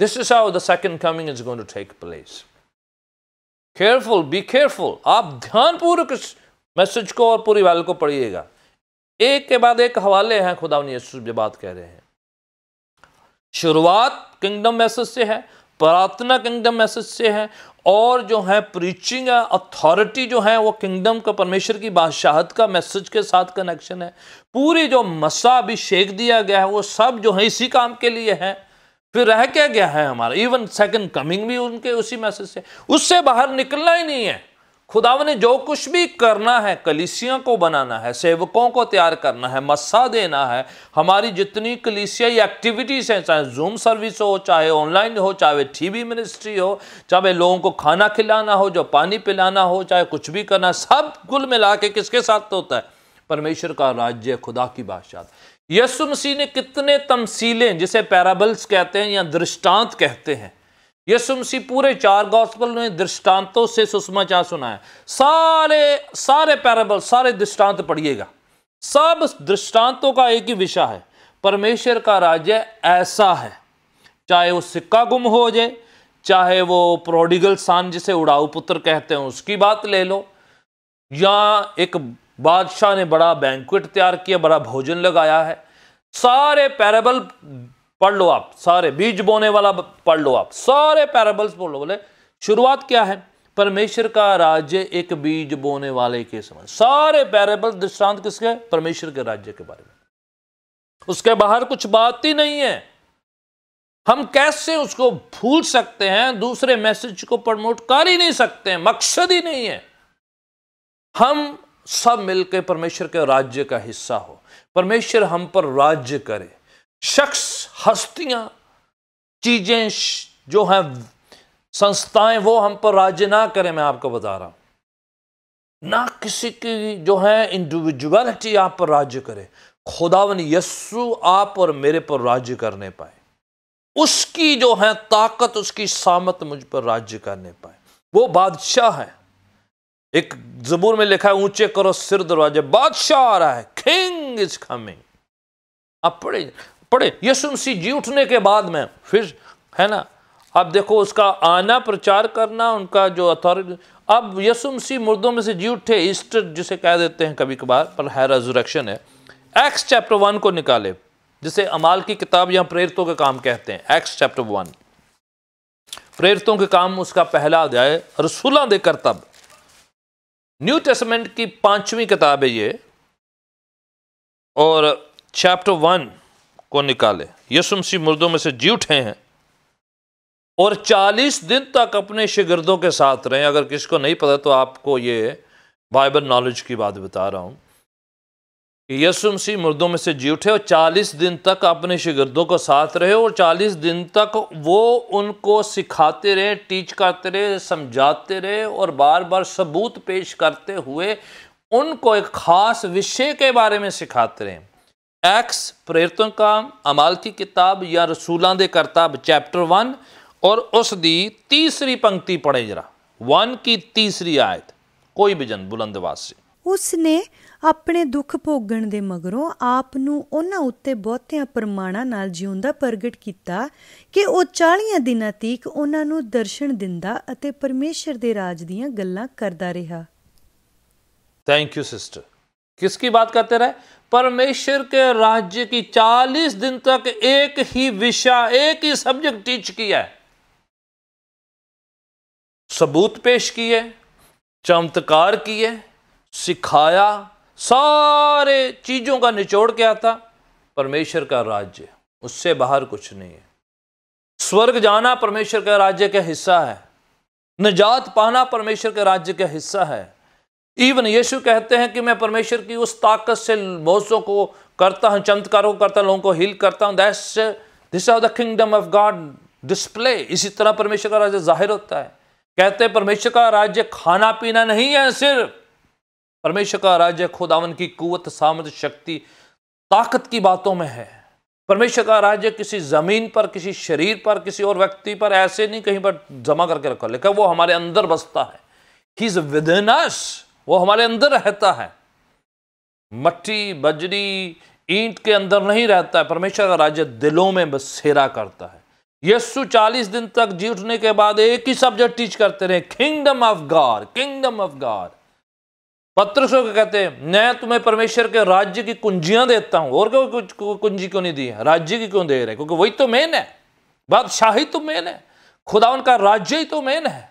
This is how the second coming is going to take place. Careful, be careful. आप ध्यानपूर्वक इस मैसेज को और पूरी बाइबल को पढ़िएगा। एक के बाद एक हवाले हैं, खुदावन यीशु जो बात कह रहे हैं। शुरुआत किंगडम मैसेज से है, प्रार्थना किंगडम मैसेज से है, और जो है प्रीचिंग है, अथॉरिटी जो है वो किंगडम का, परमेश्वर की बादशाहत का मैसेज के साथ कनेक्शन है। पूरी जो मसा अभिषेक दिया गया है वो सब जो है इसी काम के लिए है। फिर रह क्या गया है हमारा? इवन सेकंड कमिंग भी उनके उसी मैसेज से, उससे बाहर निकलना ही नहीं है। खुदावन ने जो कुछ भी करना है, कलीसिया को बनाना है, सेवकों को तैयार करना है, मस्सा देना है, हमारी जितनी कलीसियाई एक्टिविटीज़ हैं, चाहे जूम सर्विस हो, चाहे ऑनलाइन हो, चाहे टीवी मिनिस्ट्री हो, चाहे लोगों को खाना खिलाना हो, जो पानी पिलाना हो, चाहे कुछ भी करना, सब कुल मिला के किसके साथ होता है? परमेश्वर का राज्य, खुदा की बादशाह। यीशु मसीह ने कितने तमसीलें, जिसे पैराबल्स कहते हैं या दृष्टांत कहते हैं, यीशु मसीह पूरे 4 गॉस्पेल में दृष्टांतों से सुसमाचार सुनाया। सारे पैराबल, सारे दृष्टांत पढ़िएगा, सब दृष्टांतों का एक ही विषय है, परमेश्वर का राज्य ऐसा है। चाहे वो सिक्का गुम हो जाए, चाहे वो प्रोडिगल सन जिसे उड़ाऊ पुत्र कहते हैं उसकी बात ले लो, या एक बादशाह ने बड़ा बैंक्वेट तैयार किया, बड़ा भोजन लगाया है, सारे पैराबल पढ़ लो आप, सारे बीज बोने वाला पढ़ लो आप, सारे पैराबल्स पढ़ लो। बोले शुरुआत क्या है? परमेश्वर का राज्य एक बीज बोने वाले के समान। सारे पैराबल दृष्टांत किसके? परमेश्वर के राज्य के बारे में, उसके बाहर कुछ बात ही नहीं है। हम कैसे उसको भूल सकते हैं? दूसरे मैसेज को प्रमोट कर ही नहीं सकते हैं, मकसद ही नहीं है। हम सब मिलकर परमेश्वर के राज्य का हिस्सा हो, परमेश्वर हम पर राज्य करे। शख्स, हस्तियां, चीजें जो हैं, संस्थाएं, वो हम पर राज्य ना करें। मैं आपको बता रहा हूं, ना किसी की जो है इंडिविजुअलिटी आप पर राज्य करे। खुदावन यीशु आप और मेरे पर राज्य करने पाए, उसकी जो है ताकत, उसकी सामत मुझ पर राज्य करने पाए। वो बादशाह है। एक ज़बूर में लिखा है, ऊंचे करो सिर दरवाजे, बादशाह आ रहा है, किंग इज कमिंग। अब पढ़े यीशु मसीह जी उठने के बाद में फिर है ना, अब देखो उसका आना, प्रचार करना, उनका जो अथॉरिटी। अब यीशु मसीह मुर्दों में से जी उठे, ईस्टर जिसे कह देते हैं कभी कभार, पर है रेज़रेक्शन है। एक्स चैप्टर 1 को निकाले, जिसे अमाल की किताब या प्रेरितों के काम कहते हैं। एक्स चैप्टर 1, प्रेरितों के काम, उसका पहला अध्याय, रसूलां दे करतब। न्यू टेस्टामेंट की 5वीं किताब है ये, और चैप्टर 1 को निकाले। यीशु मसीह मुर्दों में से जी उठे हैं और 40 दिन तक अपने शिगिर्दों के साथ रहे। अगर किसी को नहीं पता तो आपको ये बाइबल नॉलेज की बात बता रहा हूं कि यीशु मसीह मुर्दों में से जी उठे और 40 दिन तक अपने शिगिर्दों को साथ रहे, और 40 दिन तक वो उनको सिखाते रहे, टीच करते रहे, समझाते रहे, और बार बार सबूत पेश करते हुए उनको एक खास विषय के बारे में सिखाते रहे। एक्स, प्रेरितों का, अमाल की किताब या रसूलां दे करतब चैप्टर 1 और उस दी तीसरी पंक्ति पढ़े जरा, 1 की तीसरी आयत, कोई भी जन बुलंद आवाज से। उसने ਆਪਣੇ ਦੁੱਖ ਭੋਗਣ ਦੇ ਮਗਰੋਂ ਆਪ ਨੂੰ ਉਹਨਾਂ ਉੱਤੇ ਬਹੁਤਿਆਂ ਪ੍ਰਮਾਣਾਂ ਨਾਲ ਜਿਉਂਦਾ ਪ੍ਰਗਟ ਕੀਤਾ ਕਿ ਉਹ 40 ਦਿਨਾਂ ਤੀਕ ਉਹਨਾਂ ਨੂੰ ਦਰਸ਼ਨ ਦਿੰਦਾ ਅਤੇ ਪਰਮੇਸ਼ਰ ਦੇ ਰਾਜ ਦੀਆਂ ਗੱਲਾਂ ਕਰਦਾ ਰਿਹਾ। Thank you sister. किसकी बात करते रहे? परमेश्वर के राज्य की 40 दिन तक एक ही विषय, एक ही सब्जेक्ट टीच किया है, सबूत पेश किए, चमत्कार किए, सिखाया। सारे चीजों का निचोड़ क्या था? परमेश्वर का राज्य, उससे बाहर कुछ नहीं है। स्वर्ग जाना परमेश्वर के राज्य का हिस्सा है, निजात पाना परमेश्वर के राज्य का हिस्सा है। इवन यीशु कहते हैं कि मैं परमेश्वर की उस ताकत से मौजों को करता हूं, चमत्कारों को करता हूं, लोगों को हील करता हूं। This how the kingdom of God display. इसी तरह परमेश्वर का राज्य जाहिर होता है। कहते हैं परमेश्वर का राज्य खाना पीना नहीं है, सिर्फ परमेश्वर का राज्य खुदावन की कुव्वत, सामर्थ, शक्ति, ताकत की बातों में है। परमेश्वर का राज्य किसी जमीन पर, किसी शरीर पर, किसी और व्यक्ति पर ऐसे नहीं कहीं पर जमा करके रखा, लेकिन वो हमारे अंदर बसता है। ही इज विदिन अस, वो हमारे अंदर रहता है। मट्टी, बजरी, ईंट के अंदर नहीं रहता है। परमेश्वर का राज्य दिलों में बसेरा करता है। यीशु 40 दिन तक जी उठने के बाद एक ही सब्जेक्ट टीच करते रहे, kingdom of God, kingdom of God. पत्रस को कहते हैं, मैं तुम्हें परमेश्वर के राज्य की कुंजियां देता हूं। और कोई कुंजी क्यों नहीं दी है? राज्य की क्यों दे रहे? क्योंकि वही तो मेन है, बादशाही तो मेन है, खुदावन का राज्य ही तो मेन है।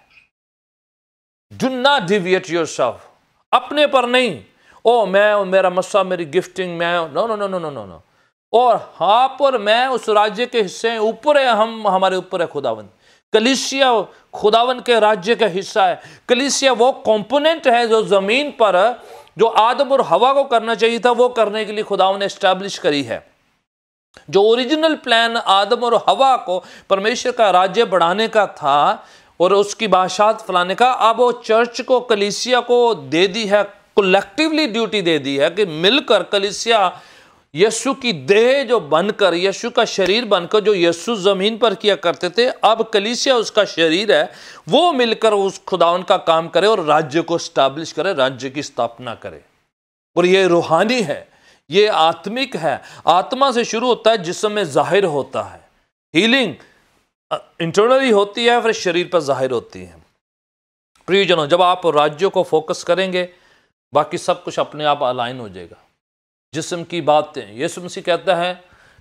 डू नॉट डिविएट योरसेल्फ, अपने पर नहीं, ओ मैं, मेरा मस्सा, मेरी गिफ्टिंग, मैं, no no no no no no no. और आप और मैं उस राज्य के हिस्से ऊपर है, हम, हमारे ऊपर है खुदावन। कलीसिया खुदावन के राज्य का हिस्सा है। कलीसिया वो कंपोनेंट है जो जमीन पर जो आदम और हवा को करना चाहिए था वो करने के लिए खुदावन ने एस्टैब्लिश करी है। जो ओरिजिनल प्लान आदम और हवा को परमेश्वर का राज्य बढ़ाने का था और उसकी बादशाहत फैलाने का, अब वो चर्च को, कलीसिया को दे दी है, कलेक्टिवली ड्यूटी दे दी है कि मिलकर कलीसिया यीशु की देह जो बनकर, यीशु का शरीर बनकर जो यीशु जमीन पर किया करते थे, अब कलीसिया उसका शरीर है, वो मिलकर उस खुदावन का काम करे और राज्य को स्टैब्लिश करे, राज्य की स्थापना करे। और ये रूहानी है, ये आत्मिक है, आत्मा से शुरू होता है, जिस्म में जाहिर होता है। हीलिंग इंटरनली होती है, फिर शरीर पर जाहिर होती है। प्रियजनों, जब आप राज्यों को फोकस करेंगे, बाकी सब कुछ अपने आप अलाइन हो जाएगा। जिस्म की बातें, यीशु मसीह कहता है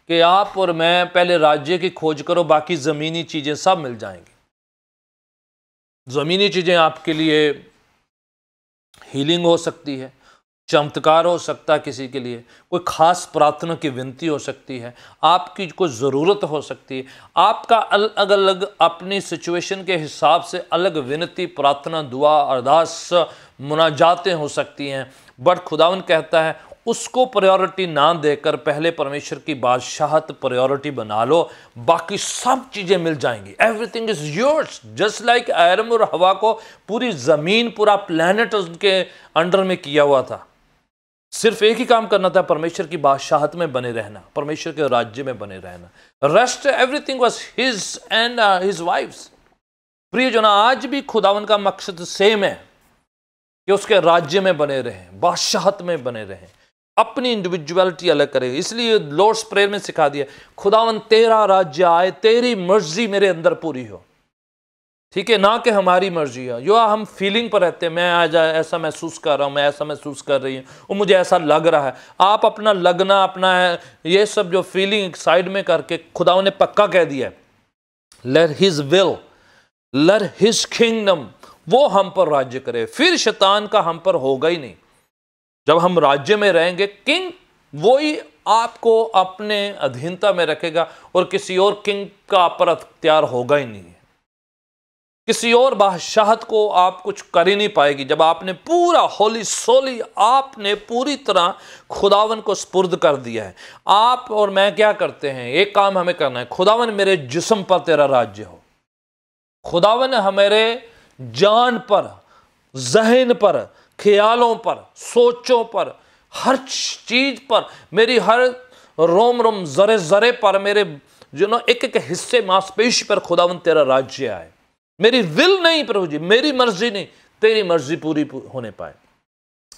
कि आप और मैं पहले राज्य की खोज करो, बाकी ज़मीनी चीज़ें सब मिल जाएंगी। ज़मीनी चीज़ें आपके लिए हीलिंग हो सकती है, चमत्कार हो सकता है, किसी के लिए कोई खास प्रार्थना की विनती हो सकती है, आपकी कोई ज़रूरत हो सकती है, आपका अलग अलग अपनी सिचुएशन के हिसाब से अलग विनती, प्रार्थना, दुआ, अरदास, मुनाजातें हो सकती हैं। बट खुदावन कहता है उसको प्रायोरिटी ना देकर पहले परमेश्वर की बादशाहत प्रायोरिटी बना लो, बाकी सब चीज़ें मिल जाएंगी। Everything is yours. Just like Adam और हवा को पूरी ज़मीन, पूरा प्लैनेट उनके अंडर में किया हुआ था, सिर्फ एक ही काम करना था, परमेश्वर की बादशाहत में बने रहना, परमेश्वर के राज्य में बने रहना। Rest everything was his and his wives. प्रियजन, आज भी खुदावन का मकसद सेम है कि उसके राज्य में बने रहें, बादशाहत में बने रहें, अपनी इंडिविजुअलिटी अलग करें। इसलिए लॉर्ड्स प्रेयर में सिखा दिया, खुदावन तेरा राज्य आए, तेरी मर्जी मेरे अंदर पूरी हो। ठीक है, ना कि हमारी मर्जी है। जो हम फीलिंग पर रहते हैं, मैं आज ऐसा महसूस कर रहा हूँ, मैं ऐसा महसूस कर रही हूँ, और मुझे ऐसा लग रहा है। आप अपना लगना, अपना है, ये सब जो फीलिंग साइड में करके खुदावन ने पक्का कह दिया है, late his will, late his kingdom, वो हम पर राज्य करे, फिर शैतान का हम पर होगा ही नहीं। जब हम राज्य में रहेंगे, किंग वही आपको अपने अधीनता में रखेगा और किसी और किंग का पर अख्तियार होगा ही नहीं। किसी और बादशाहत को आप कुछ कर ही नहीं पाएगी। जब आपने पूरा होली सोली, आपने पूरी तरह खुदावन को सुपुर्द कर दिया है। आप और मैं क्या करते हैं, एक काम हमें करना है, खुदावन मेरे जिस्म पर तेरा राज्य हो, खुदावन हमारे जान पर, जहन पर, ख्यालों पर, सोचों पर, हर चीज पर, मेरी हर रोम रोम, जरे जरे पर, मेरे एक एक हिस्से मांसपेशी पर खुदावन तेरा राज्य आए। मेरी विल नहीं प्रभु जी, मेरी मर्जी नहीं, तेरी मर्जी पूरी होने पाए।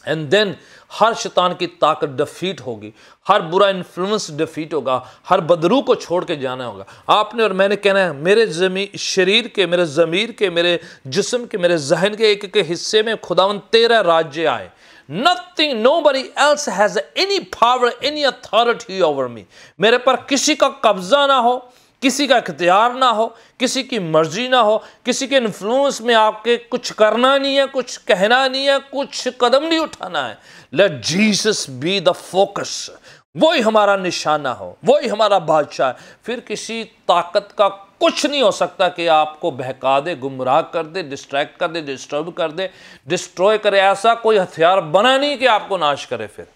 एंड देन हर शैतान की ताकत डिफीट होगी, हर बुरा इन्फ्लुएंस डिफीट होगा, हर बदरू को छोड़ के जाना होगा। आपने और मैंने कहना है, मेरे शरीर के, मेरे ज़मीर के, मेरे जिस्म के, मेरे जहन के एक एक हिस्से में खुदावन तेरा राज्य आए। Nothing, nobody else has any power, any authority over me. मेरे पर किसी का कब्जा ना हो, किसी का इख्तियार ना हो, किसी की मर्जी ना हो, किसी के इन्फ्लुएंस में आपके कुछ करना नहीं है, कुछ कहना नहीं है, कुछ कदम नहीं उठाना है। Late Jesus be the focus, वही हमारा निशाना हो, वही हमारा बादशाह है। फिर किसी ताकत का कुछ नहीं हो सकता कि आपको बहका दे, गुमराह कर दे, डिस्ट्रैक्ट कर दे, डिस्टर्ब कर दे, डिस्ट्रॉय करे। ऐसा कोई हथियार बना नहीं कि आपको नाश करे। फिर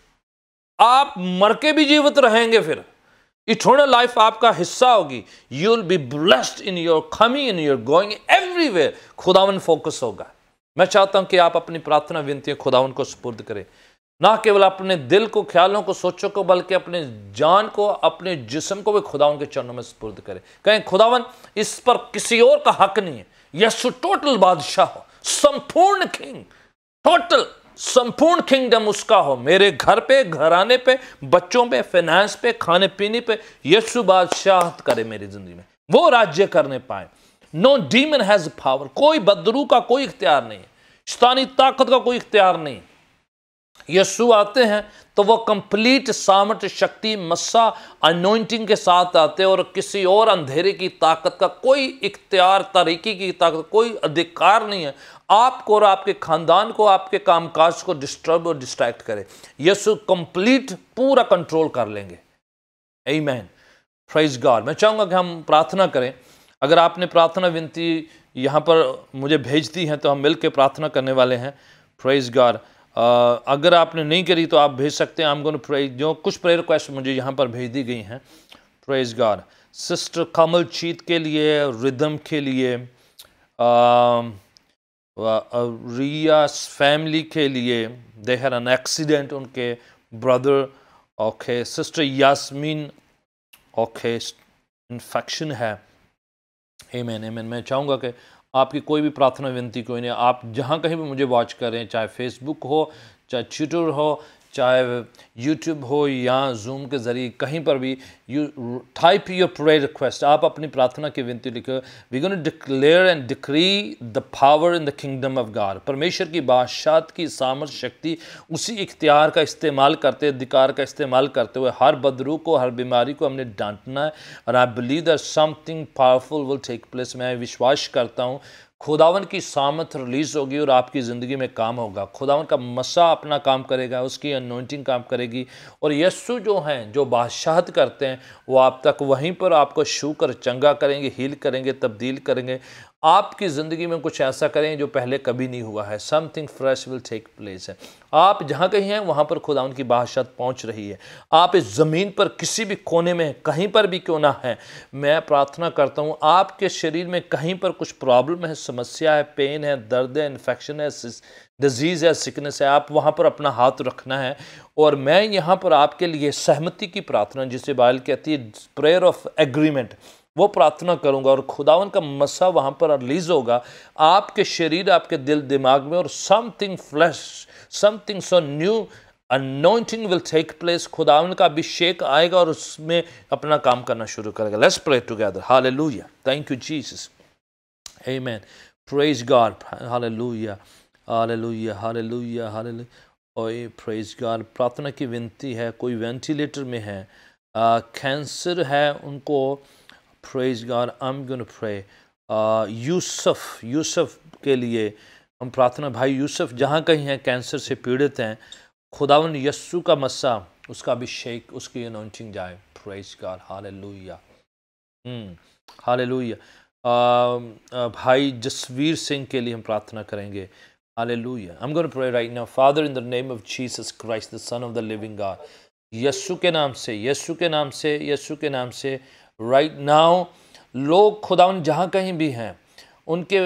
आप मर के भी जीवित रहेंगे, फिर इटर्नल लाइफ आपका हिस्सा होगी। You will be blessed in your coming, in your going, everywhere खुदावन फोकस होगा। मैं चाहता हूं कि आप अपनी प्रार्थना विनती खुदावन को सुपुर्द करें, ना केवल अपने दिल को, ख्यालों को, सोचों को, बल्कि अपने जान को, अपने जिस्म को भी खुदावन के चरणों में सुपुर्द करें। कहें खुदावन इस पर किसी और का हक नहीं है, यीशु टोटल बादशाह हो, संपूर्ण किंग, टोटल संपूर्ण किंगडम उसका हो, मेरे घर पे, घराने पे, बच्चों पे, फाइनेंस पे, खाने पीने पे यीशु बादशाहत करे मेरी जिंदगी में, वो राज्य करने पाए। नो डीमन हैज पावर, कोई बदरू का कोई इख्तियार नहीं, शैतानी ताकत का कोई इख्तियार नहीं। यीशु आते हैं तो वो कंप्लीट सामर्थ्य, शक्ति, मस्सा, अनॉइंटिंग के साथ आते हैं और किसी और अंधेरे की ताकत का कोई इख्तियार, तारीकी की ताकत, कोई अधिकार नहीं है आपको और आपके खानदान को, आपके कामकाज को डिस्टर्ब और डिस्ट्रैक्ट करे। यीशु कंप्लीट पूरा कंट्रोल कर लेंगे। आमीन, प्रेज गॉड। मैं चाहूंगा कि हम प्रार्थना करें। अगर आपने प्रार्थना विनती यहाँ पर मुझे भेज दी है तो हम मिल के प्रार्थना करने वाले हैं। Praise God. अगर आपने नहीं करी तो आप भेज सकते हैं। I am going to pray. जो कुछ प्रेयर रिक्वेस्ट मुझे यहाँ पर भेज दी गई हैं। Praise God. सिस्टर कमलजीत के लिए, रिदम के लिए, रिया फैमिली के लिए, दे हैड एन एक्सीडेंट, उनके brother. Okay. Sister Yasmin, okay, infection है। आमीन आमीन। मैं चाहूँगा कि आपकी कोई भी प्रार्थना विनती कोई नहीं, आप जहाँ कहीं भी मुझे वॉच करें, चाहे फेसबुक हो, चाहे ट्विटर हो, चाहे यूट्यूब हो या जूम के ज़रिए, कहीं पर भी you type your prayer request, आप अपनी प्रार्थना की विनती लिखो। We gonna declare and decree the power in the kingdom of God. परमेश्वर की बादशाहत की सामर्थ शक्ति, उसी इख्तियार का इस्तेमाल करते, अधिकार का इस्तेमाल करते हुए हर बदरू को, हर बीमारी को हमने डांटना है। और I believe that something powerful will take place. मैं विश्वास करता हूँ खुदावन की सामर्थ रिलीज होगी और आपकी ज़िंदगी में काम होगा। खुदावन का मसा अपना काम करेगा, उसकी अनॉइंटिंग काम करेगी। और यीशु जो हैं, जो बादशाहत करते हैं, वो आप तक वहीं पर आपको छू कर चंगा करेंगे, हील करेंगे, तब्दील करेंगे। आपकी ज़िंदगी में कुछ ऐसा करेंगे जो पहले कभी नहीं हुआ है। Something fresh will take place है। आप जहाँ कहीं हैं वहाँ पर खुदावन की बादशाहत पहुँच रही है। आप इस ज़मीन पर किसी भी कोने में कहीं पर भी क्यों ना है, मैं प्रार्थना करता हूँ आपके शरीर में कहीं पर कुछ प्रॉब्लम है, समस्या है, पेन है, दर्द है, इन्फेक्शन है, डिजीज़ है, सिकनेस है, आप वहाँ पर अपना हाथ रखना है। और मैं यहाँ पर आपके लिए सहमति की प्रार्थना, जिसे बाइबल कहती है प्रेयर ऑफ एग्रीमेंट, वो प्रार्थना करूंगा और खुदावन का मसा वहाँ पर रिलीज होगा आपके शरीर, आपके दिल दिमाग में। और something flash, something so new anointing will take place. खुदावन का अभिषेक आएगा और उसमें अपना काम करना शुरू करेगा। Let's pray together. Hallelujah. Thank you Jesus. Amen. Praise God. Hallelujah hallelujah hallelujah hallelujah. ओए प्रेज गॉड। प्रार्थना की विनती है, कोई वेंटिलेटर में है, कैंसर है उनको। Praise God. I am going to pray. Yusuf के लिए हम प्रार्थना, भाई यूसुफ जहाँ कहीं हैं कैंसर से पीड़ित हैं, खुदावन यस्सु का मस्सा, उसका अभिषेक, उसकी अनॉइंटिंग जाए। Praise God. Hallelujah hallelujah. भाई जसवीर सिंह के लिए हम प्रार्थना करेंगे। Hallelujah. I am going to pray right now. Father in the name of Jesus Christ the son of the living God, यस्सु के नाम से, यस्सु के नाम से, यस्सु के नाम से राइट नाउ लोग खुदावन जहाँ कहीं भी हैं, उनके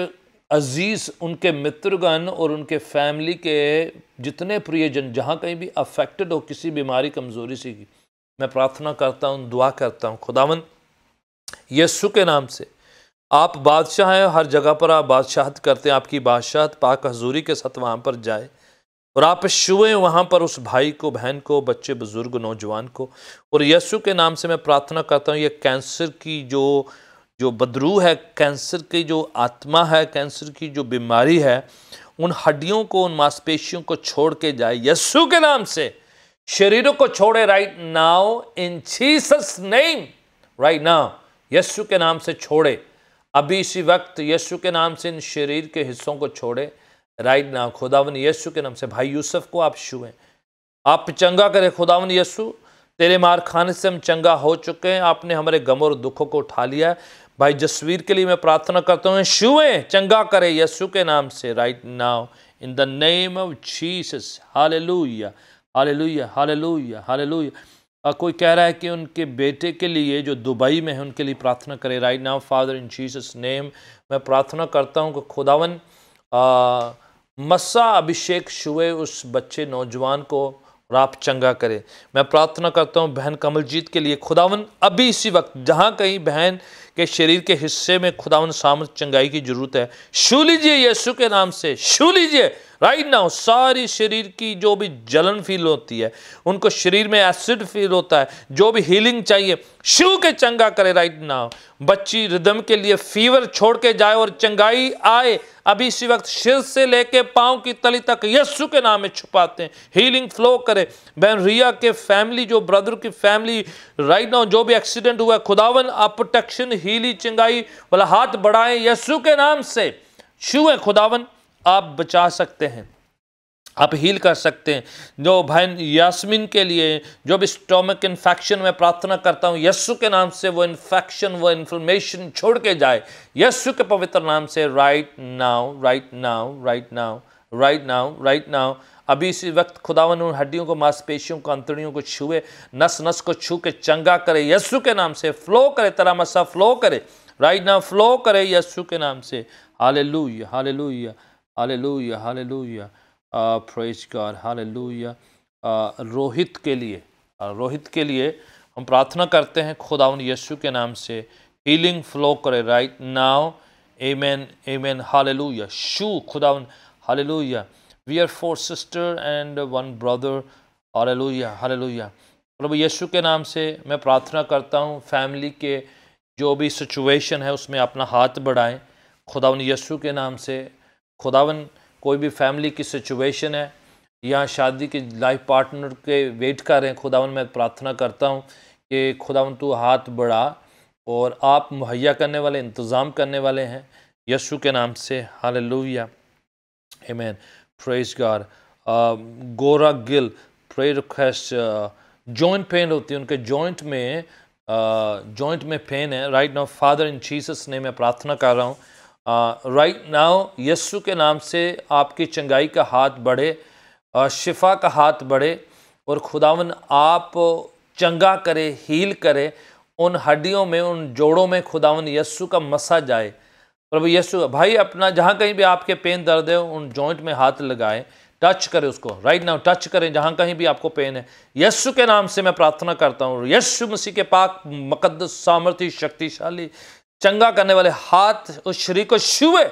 अजीज़, उनके मित्रगण और उनके फैमिली के जितने प्रियजन जहाँ कहीं भी अफेक्टेड हो किसी बीमारी कमज़ोरी से, मैं प्रार्थना करता हूँ, दुआ करता हूँ खुदावन यीशु के नाम से। आप बादशाह हैं, हर जगह पर आप बादशाहत करते हैं। आपकी बादशाहत पाक हजूरी के साथ वहाँ पर जाए और आप छुएं वहाँ पर उस भाई को, बहन को, बच्चे, बुजुर्ग, नौजवान को। और यीशु के नाम से मैं प्रार्थना करता हूँ ये कैंसर की जो बदरू है, कैंसर की जो आत्मा है, कैंसर की जो बीमारी है, उन हड्डियों को, उन मांसपेशियों को छोड़ के जाए यीशु के नाम से। शरीरों को छोड़े right now in Jesus name. Right now Yeshu के नाम से छोड़े, अभी इसी वक्त यीशु के नाम से इन शरीर के हिस्सों को छोड़े राइट नाउ। खुदावन यीशु के नाम से भाई यूसुफ को आप छुएं, आप चंगा करें। खुदावन यीशु, तेरे मार खाने से हम चंगा हो चुके हैं, आपने हमारे गम और दुखों को उठा लिया है। भाई जसवीर के लिए मैं प्रार्थना करता हूँ, छुएं, चंगा करें यीशु के नाम से right now in the name of Jesus. Hallelujah hallelujah hallelujah hallelujah. कोई कह रहा है कि उनके बेटे के लिए जो दुबई में है उनके लिए प्रार्थना करें right now. Father in Jesus name मैं प्रार्थना करता हूँ कि खुदावन मस्सा अभिषेक छुए उस बच्चे, नौजवान को और आप चंगा करें। मैं प्रार्थना करता हूँ बहन कमलजीत के लिए, खुदावन अभी इसी वक्त जहाँ कहीं बहन के शरीर के हिस्से में खुदावन सामर्थ चंगाई की जरूरत है, छू लीजिए यीशु के नाम से, छू लीजिए राइट नाउ। सारी शरीर की जो भी जलन फील होती है, उनको शरीर में एसिड फील होता है, जो भी हीलिंग चाहिए छू के चंगा करे राइट नाउ। बच्ची रिदम के लिए फीवर छोड़ के जाए और चंगाई आए अभी इसी वक्त, सिर से लेके पांव की तली तक यीशु के नाम में छुपाते हैं, हीलिंग फ्लो करे। बहन रिया के फैमिली, जो ब्रदर की फैमिली राइट नाउ जो भी एक्सीडेंट हुआ, खुदावन आप प्रोटेक्शन, हीली, चंगाई वाला हाथ बढ़ाएं यीशु के नाम से, छुएं खुदावन, आप बचा सकते हैं। आप हील कर सकते हैं। जो भाई यास्मीन के लिए जो भी स्टोमक इन्फेक्शन में प्रार्थना करता हूँ यीशु के नाम से वो इन्फेक्शन वो इन्फ्लेमेशन छोड़ के जाए यीशु के पवित्र नाम से, right now right now right now right now right now. अभी इसी वक्त खुदावन उन हड्डियों को, मांसपेशियों को, अंतड़ियों को छुए, नस नस को छू के चंगा करे यीशु के नाम से, फ्लो करे, तेरा मसा फ्लो करे राइट नाउ, फ्लो करे यीशु के नाम से। Hallelujah hallelujah hallelujah hallelujah, praise God, hallelujah. Rohit के लिए हम प्रार्थना करते हैं खुदावन यीशु के नाम से, हीलिंग फ्लो करे right now, amen amen, hallelujah. शू खुदावन, hallelujah. We are 4 sister and 1 brother, hallelujah hallelujah. प्रभु यीशु के नाम से मैं प्रार्थना करता हूँ फैमिली के जो भी सिचुएशन है उसमें अपना हाथ बढ़ाएं खुदावन यीशु के नाम से। खुदावन कोई भी फैमिली की सिचुएशन है या शादी के लाइफ पार्टनर के वेट कर रहे हैं, खुदावन मैं प्रार्थना करता हूँ कि खुदावन तू हाथ बढ़ा और आप मुहैया करने वाले, इंतज़ाम करने वाले हैं यीशु के नाम से, hallelujah amen, praise God. Gora Gill pray request, joint pain होती है उनके जॉइंट में पेन है right now, Father in Jesus ने मैं प्रार्थना कर रहा हूँ राइट नाउ यीशु के नाम से आपकी चंगाई का हाथ बढ़े, शिफा का हाथ बढ़े और खुदावन आप चंगा करे, हील करे उन हड्डियों में, उन जोड़ों में खुदावन यीशु का मसा जाए। प्रभु यीशु भाई अपना जहाँ कहीं भी आपके पेन दर्द है उन जॉइंट में हाथ लगाए, टच करें उसको राइट नाउ, टच करें जहाँ कहीं भी आपको पेन है यीशु के नाम से मैं प्रार्थना करता हूँ। यीशु मसीह के पाक मुकद्दस सामर्थी शक्तिशाली चंगा करने वाले हाथ उस शरीर को छुए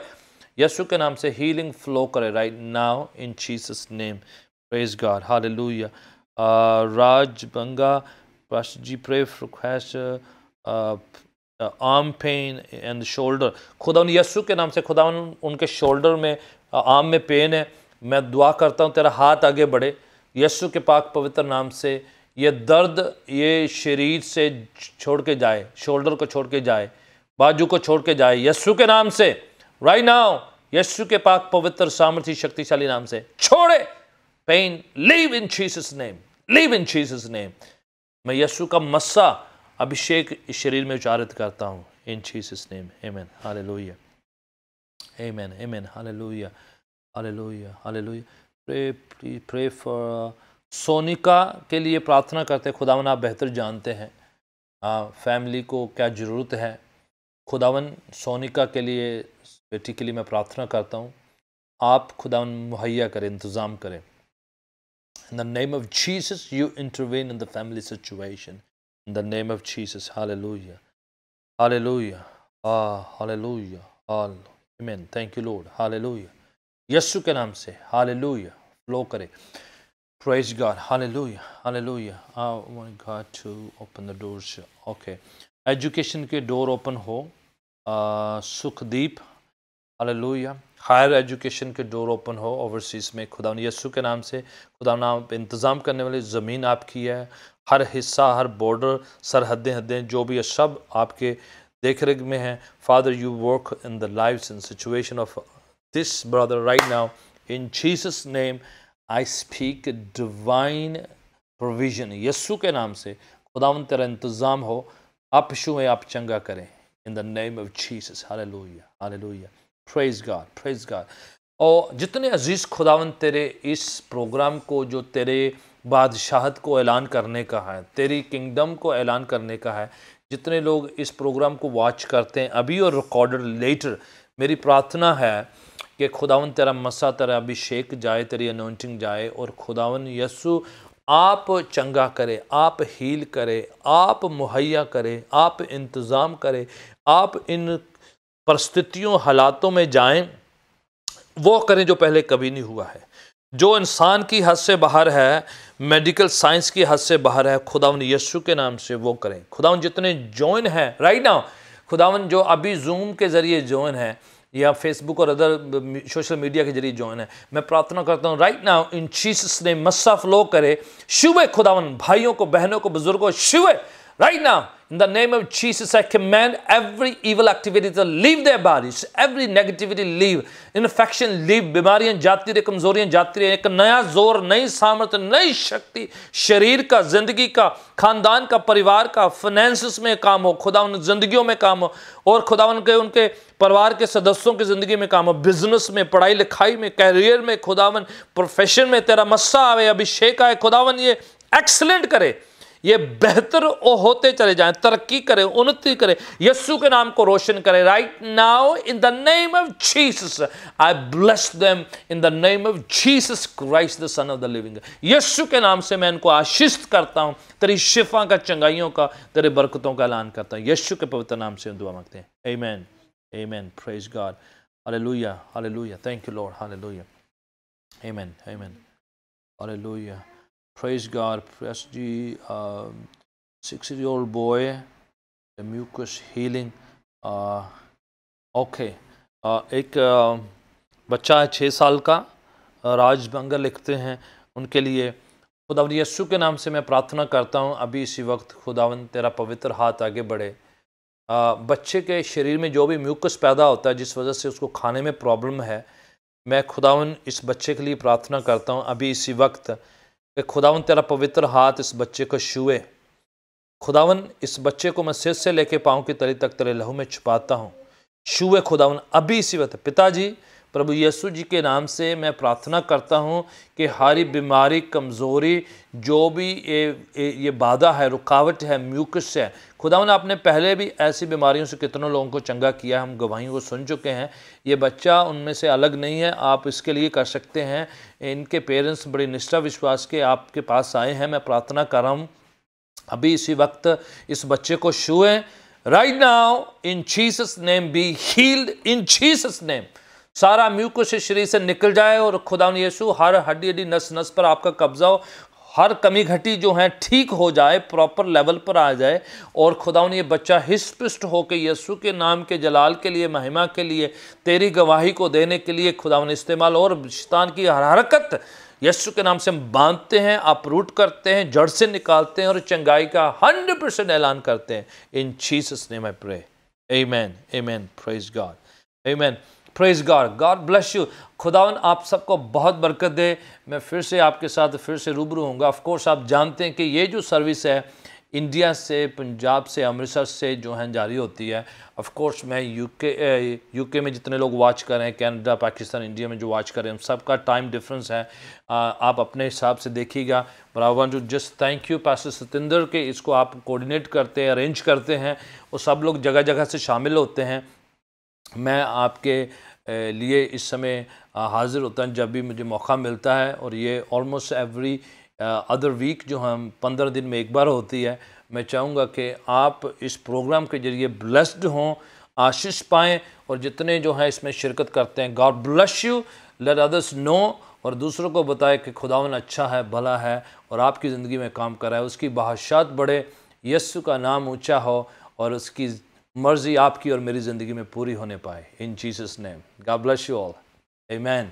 यीशु के नाम से, हीलिंग फ्लो करे right now in Jesus name, praise God, hallelujah. Raj Banga pastor ji pray for request arm pain and shoulder, खुदा यीशु के नाम से खुदावन उनके शोल्डर में आर्म में पेन है, मैं दुआ करता हूँ तेरा हाथ आगे बढ़े यीशु के पाक पवित्र नाम से, ये दर्द ये शरीर से छोड़ के जाए, शोल्डर को छोड़ के जाए, बाजू को छोड़ के जाए यीशु के नाम से राइट नाउ, यीशु के पाक पवित्र सामर्थी शक्तिशाली नाम से छोड़े pain, leave in Jesus name, leave in Jesus name. मैं यीशु का मस्सा अभिषेक इस शरीर में उच्चारित करता हूँ in Jesus name, amen, hallelujah amen amen, hallelujah hallelujah hallelujah. Pray for Sonika के लिए प्रार्थना करते हैं, खुदावन आप बेहतर जानते हैं फैमिली को क्या ज़रूरत है, खुदावन सोनिका के लिए, बेटी के लिए मैं प्रार्थना करता हूँ आप खुदावन मुहैया करें, इंतज़ाम करें। In the name of Jesus, you intervene in the family situation. In the name of Jesus, hallelujah, hallelujah, hallelujah, amen. Thank you, Lord, hallelujah. यीशु के नाम से, hallelujah, flow करे. Praise God, hallelujah, hallelujah. I want God to open the doors. Okay, education के door open हो, Sukhdeep, hallelujah. Higher education के door open हो overseas में, खुदा यीशु के नाम से, खुदा आप इंतज़ाम करने वाली ज़मीन आपकी है, हर हिस्सा, हर बॉर्डर, सरहदें जो भी है सब आपके देख रेख में है। Father you work in the lives in situation of this brother right now in Jesus name, I speak divine provision Yeshu के नाम से, खुदावन तेरा इंतज़ाम हो, आप छुएं, आप चंगा करें इन the name of Jesus, hallelujah hallelujah, praise God praise God. और जितने अजीज़ खुदावन तेरे इस प्रोग्राम को, जो तेरे बादशाहत को ऐलान करने का है, तेरी किंगडम को ऐलान करने का है, जितने लोग इस प्रोग्राम को वॉच करते हैं अभी और रिकॉर्डेड लेटर, मेरी प्रार्थना है कि खुदावन तेरा मसा, तेरा अभिषेक जाए, तेरी अनॉइंटिंग जाए और खुदावन यीशु आप चंगा करे, आप हील करे, आप मुहैया करे, आप इंतज़ाम करे, आप इन परिस्थितियों हालातों में जाएं, वो करें जो पहले कभी नहीं हुआ है, जो इंसान की हद से बाहर है, मेडिकल साइंस की हद से बाहर है, खुदावन यीशु के नाम से वो करें। खुदावन जितने जॉइन हैं राइट नाउ, खुदावन जो अभी जूम के ज़रिए जॉइन है या फेसबुक और अदर सोशल मीडिया के जरिए जॉइन है, मैं प्रार्थना करता हूँ राइट नाउ इन जीसस ने मस्सा फ्लो करे, शुवे खुदावन भाइयों को, बहनों को, बुजुर्गों शुवे right now In the name of Jesus, I command every evil activity to leave their bodies, every negativity leave, infection leave, बीमारियां जाती रहे, कमजोरियां जाती रहे, एक नया जोर, नई सामर्थ्य, नई शक्ति शरीर का, जिंदगी का, खानदान का, परिवार का, फाइनेंसेस में काम हो, खुदावन जिंदगियों में काम हो, और खुदावन के उनके परिवार के सदस्यों की जिंदगी में काम हो, बिजनेस में, पढ़ाई लिखाई में, कैरियर में, खुदावन प्रोफेशन में तेरा मस्सा आवे, अभिषेक आए, खुदावन ये एक्सलेंट करे, ये बेहतर होते चले जाएं, तरक्की करें, उन्नति करें, यीशु के नाम को रोशन करें। Right now in the name of Jesus I bless them in the name of Jesus Christ the son of the living. Yeshu के नाम से मैं इनको आशीष करता हूं, तेरी शिफा का, चंगाइयों का, तेरे बरकतों का ऐलान करता हूं। यीशु के पवित्र नाम से दुआ मांगते हैं, आमीन आमीन। Praise God, hallelujah hallelujah, thank you Lord, hallelujah, आमीन आमीन, hallelujah. Praise God, praise the 6-year-old boy, the mucus healing. Okay, एक बच्चा है 6 साल का, राज बंगा लिखते हैं, उनके लिए खुदावन यीशु के नाम से मैं प्रार्थना करता हूँ अभी इसी वक्त, खुदावन तेरा पवित्र हाथ आगे बढ़े। बच्चे के शरीर में जो भी म्यूकस पैदा होता है जिस वजह से उसको खाने में प्रॉब्लम है, मैं खुदावन इस बच्चे के लिए प्रार्थना करता हूँ अभी इसी वक्त कि खुदावन तेरा पवित्र हाथ इस बच्चे को छुए। खुदावन इस बच्चे को मैं सिर से लेके पाँव की तली तक तेरे लहू में छुपाता हूँ, छुए खुदावन अभी इसी वक्त। पिताजी प्रभु यीशु जी के नाम से मैं प्रार्थना करता हूँ कि हरी बीमारी, कमज़ोरी, जो भी ये बाधा है, रुकावट है, म्यूकस है, खुदावन आपने पहले भी ऐसी बीमारियों से कितनों लोगों को चंगा किया, हम गवाहियों को सुन चुके हैं। ये बच्चा उनमें से अलग नहीं है, आप इसके लिए कर सकते हैं। इनके पेरेंट्स बड़ी निष्ठा विश्वास के आपके पास आए हैं। मैं प्रार्थना कर रहा हूँ अभी इसी वक्त इस बच्चे को छुए। Right now in Jesus name be healed in Jesus name. सारा म्यूकस शरीर से निकल जाए और खुदावन यीशु हर हड्डी हड्डी नस नस पर आपका कब्जा हो, हर कमी घटी जो है ठीक हो जाए, प्रॉपर लेवल पर आ जाए, और खुदावन ये बच्चा हिस्पुष्ट होकर यीशु के नाम के जलाल के लिए, महिमा के लिए, तेरी गवाही को देने के लिए खुदावन इस्तेमाल, और शैतान की हर हरकत यीशु के नाम से हम बांधते हैं, अपरूट करते हैं, जड़ से निकालते हैं और चंगाई का 100% ऐलान करते हैं। In Jesus name I pray, amen amen. Praise God, amen, praise God, God bless you. खुदावन आप सबको बहुत बरकत दे। मैं फिर से आपके साथ फिर से रूबरू होऊंगा। ऑफ कोर्स आप जानते हैं कि ये जो सर्विस है इंडिया से, पंजाब से, अमृतसर से जो है जारी होती है। ऑफ कोर्स मैं यूके में जितने लोग वॉच कर रहे हैं, कनाडा, पाकिस्तान, इंडिया में जो वॉच कर रहे हैं, सबका टाइम डिफरेंस है। आप अपने हिसाब से देखिएगा। But I want to just thank you pastor Satinder के इसको आप कोऑर्डिनेट करते हैं, अरेंज करते हैं, और सब लोग जगह जगह से शामिल होते हैं। मैं आपके लिए इस समय हाजिर होता हूँ जब भी मुझे मौका मिलता है, और ये ऑलमोस्ट एवरी अदर वीक जो हम 15 दिन में एक बार होती है। मैं चाहूँगा कि आप इस प्रोग्राम के जरिए ब्लेस्ड हों, आशीष पाएँ, और जितने जो हैं इसमें शिरकत करते हैं, God bless you. Let others know, और दूसरों को बताए कि खुदावन अच्छा है, भला है, और आपकी ज़िंदगी में काम कर रहा है। उसकी बादशाहत बढ़े, यीशु का नाम ऊँचा हो, और उसकी मर्जी आपकी और मेरी ज़िंदगी में पूरी होने पाए। इन Jesus name, God bless you all, amen.